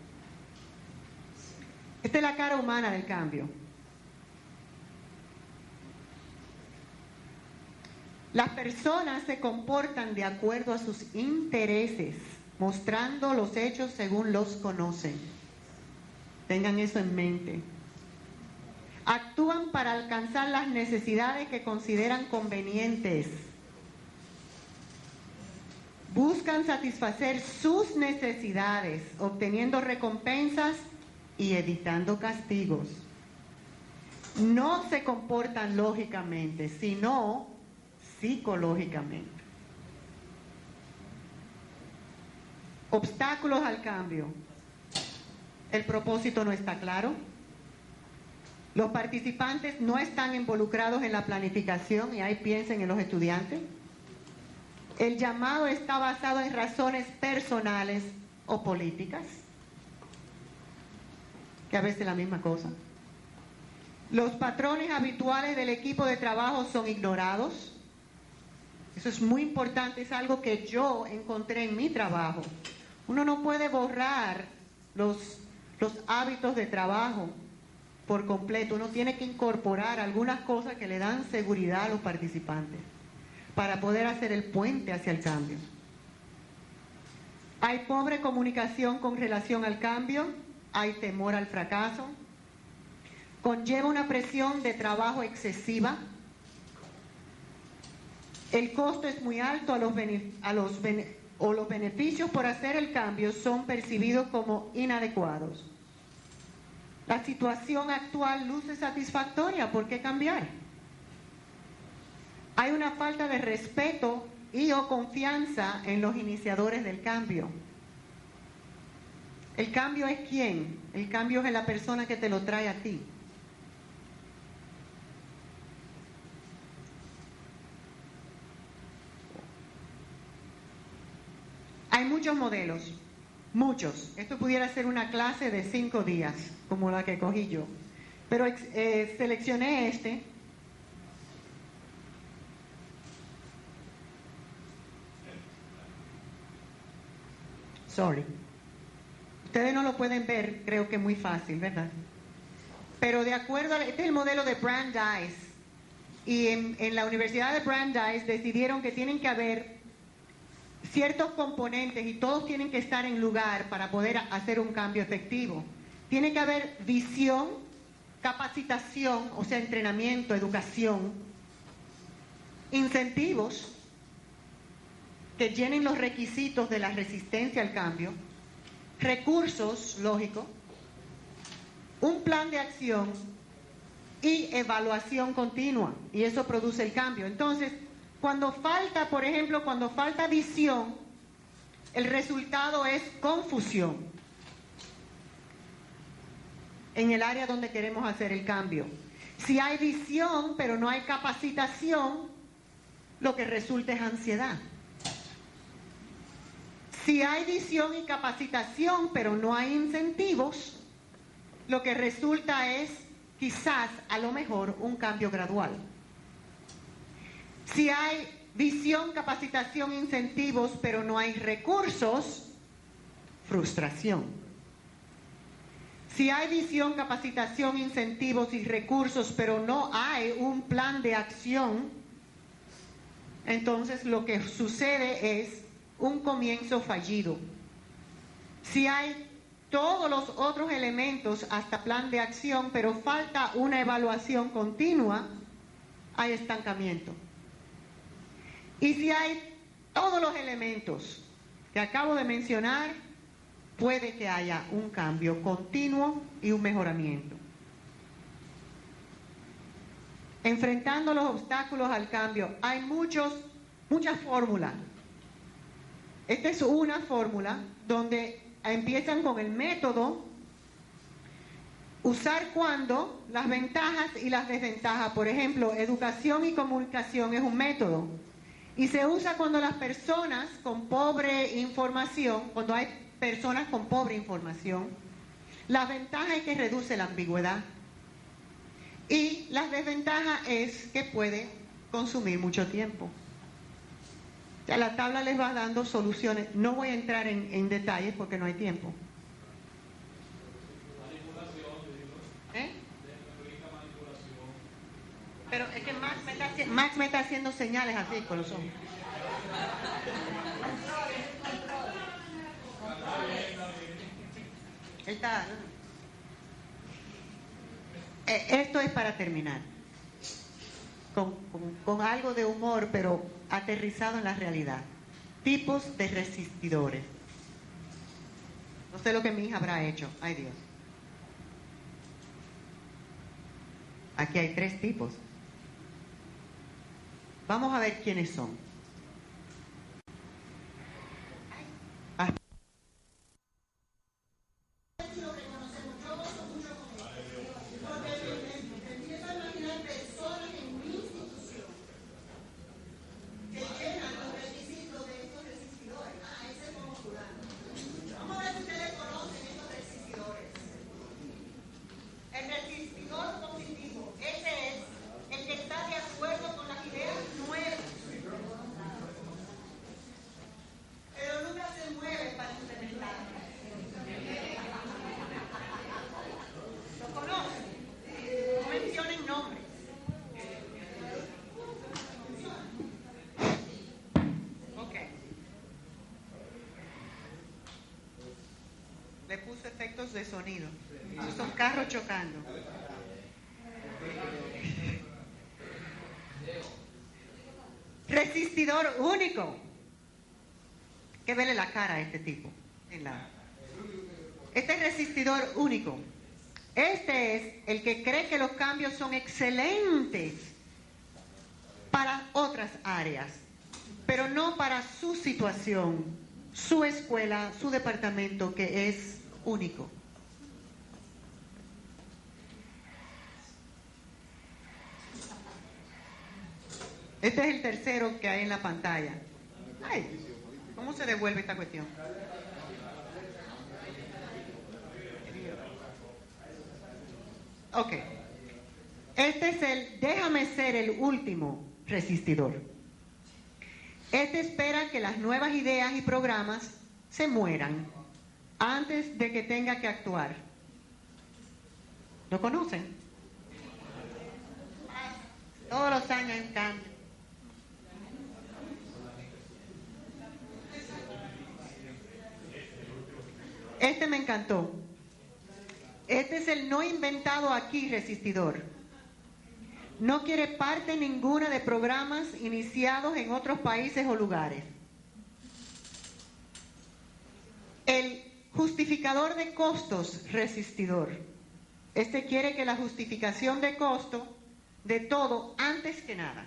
Esta es la cara humana del cambio. Las personas se comportan de acuerdo a sus intereses, mostrando los hechos según los conocen. Tengan eso en mente. Actúan para alcanzar las necesidades que consideran convenientes. Buscan satisfacer sus necesidades, obteniendo recompensas y evitando castigos. No se comportan lógicamente, sino psicológicamente. Obstáculos al cambio. El propósito no está claro. Los participantes no están involucrados en la planificación, y ahí piensen en los estudiantes. El llamado está basado en razones personales o políticas, que a veces es la misma cosa. Los patrones habituales del equipo de trabajo son ignorados. Eso es muy importante, es algo que yo encontré en mi trabajo. Uno no puede borrar los hábitos de trabajo por completo. Uno tiene que incorporar algunas cosas que le dan seguridad a los participantes para poder hacer el puente hacia el cambio. Hay pobre comunicación con relación al cambio, hay temor al fracaso, conlleva una presión de trabajo excesiva. El costo es muy alto, los beneficios por hacer el cambio son percibidos como inadecuados. La situación actual luce satisfactoria, ¿por qué cambiar? Hay una falta de respeto y o confianza en los iniciadores del cambio. ¿El cambio es quién? El cambio es la persona que te lo trae a ti. Hay muchos modelos, muchos. Esto pudiera ser una clase de 5 días, como la que cogí yo. Pero seleccioné este. Sorry. Ustedes no lo pueden ver, creo que muy fácil, ¿verdad? Pero de acuerdo a... Este es el modelo de Brandeis. Y en la Universidad de Brandeis decidieron que tienen que haber ciertos componentes y todos tienen que estar en lugar para poder hacer un cambio efectivo. Tiene que haber visión, capacitación, o sea, entrenamiento, educación, incentivos que llenen los requisitos de la resistencia al cambio, recursos, lógico, un plan de acción y evaluación continua, y eso produce el cambio. Entonces, cuando falta, por ejemplo, cuando falta visión, el resultado es confusión en el área donde queremos hacer el cambio. Si hay visión, pero no hay capacitación, lo que resulta es ansiedad. Si hay visión y capacitación, pero no hay incentivos, lo que resulta es quizás, a lo mejor, un cambio gradual. Si hay visión, capacitación, incentivos, pero no hay recursos, frustración. Si hay visión, capacitación, incentivos y recursos, pero no hay un plan de acción, entonces lo que sucede es un comienzo fallido. Si hay todos los otros elementos hasta plan de acción, pero falta una evaluación continua, hay estancamiento. Y si hay todos los elementos que acabo de mencionar, puede que haya un cambio continuo y un mejoramiento. Enfrentando los obstáculos al cambio, hay muchas fórmulas. Esta es una fórmula donde empiezan con el método, usar cuando, las ventajas y las desventajas. Por ejemplo, educación y comunicación es un método. Y se usa cuando las personas con pobre información, cuando hay personas con pobre información. La ventaja es que reduce la ambigüedad. Y la desventaja es que puede consumir mucho tiempo. Ya la tabla les va dando soluciones. No voy a entrar en detalles porque no hay tiempo. ¿Eh? Pero es que Max me está haciendo señales así con los ojos. Esto es para terminar. Con algo de humor, pero aterrizado en la realidad. Tipos de resistidores. No sé lo que mi hija habrá hecho. Ay, Dios. Aquí hay 3 tipos. Vamos a ver quiénes son. Le puse efectos de sonido. Esos son carros chocando. Resistidor único. Que vele la cara a este tipo. Este es resistidor único. Este es el que cree que los cambios son excelentes para otras áreas, pero no para su situación, su escuela, su departamento, que es único. Este es el tercero que hay en la pantalla. Ay, ¿cómo se devuelve esta cuestión? Ok. Este es el, déjame ser el último resistidor. Este espera que las nuevas ideas y programas se mueran antes de que tenga que actuar. ¿Lo conocen? Todos los años en cambio. Este me encantó. Este es el no inventado aquí resistidor. No quiere parte ninguna de programas iniciados en otros países o lugares. El justificador de costos resistidor. Este quiere que la justificación de costo de todo antes que nada.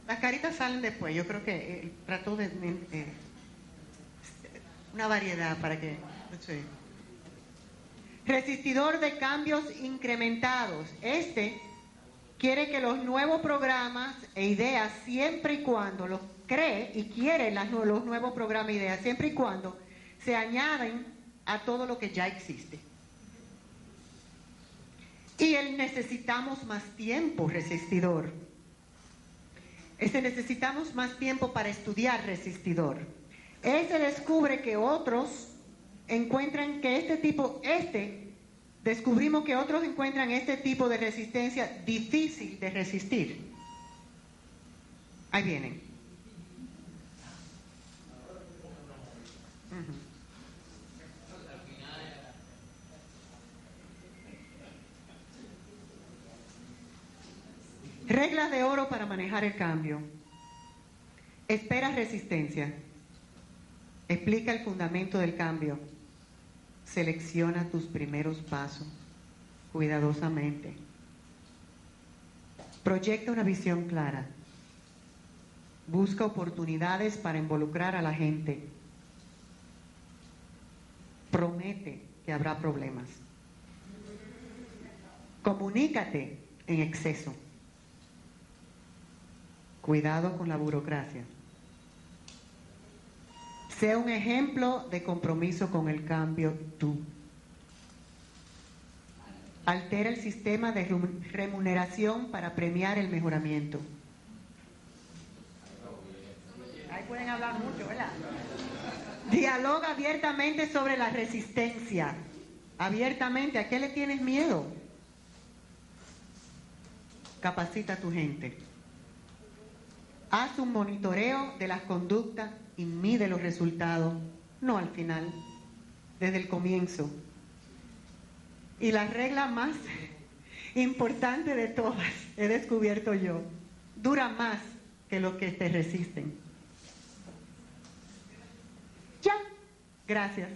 Las caritas salen después. Yo creo que trató de... una variedad para que... Sí. Resistidor de cambios incrementados. Este quiere que los nuevos programas e ideas, siempre y cuando los cree y quiere los nuevos programas e ideas, siempre y cuando se añaden a todo lo que ya existe. Y el necesitamos más tiempo, resistidor. Necesitamos más tiempo para estudiar, resistidor. Se descubre que otros encuentran que descubrimos que otros encuentran este tipo de resistencia difícil de resistir. Ahí vienen. Reglas de oro para manejar el cambio. Espera resistencia. Explica el fundamento del cambio. Selecciona tus primeros pasos cuidadosamente. Proyecta una visión clara. Busca oportunidades para involucrar a la gente. Promete que habrá problemas. Comunícate en exceso. Cuidado con la burocracia. Sea un ejemplo de compromiso con el cambio tú. Altera el sistema de remuneración para premiar el mejoramiento. Ahí pueden hablar mucho, ¿verdad? Dialoga abiertamente sobre la resistencia. Abiertamente, ¿a qué le tienes miedo? Capacita a tu gente. Haz un monitoreo de las conductas y mide los resultados, no al final, desde el comienzo. Y la regla más importante de todas, he descubierto yo, dura más que lo que te resisten. Ya, gracias.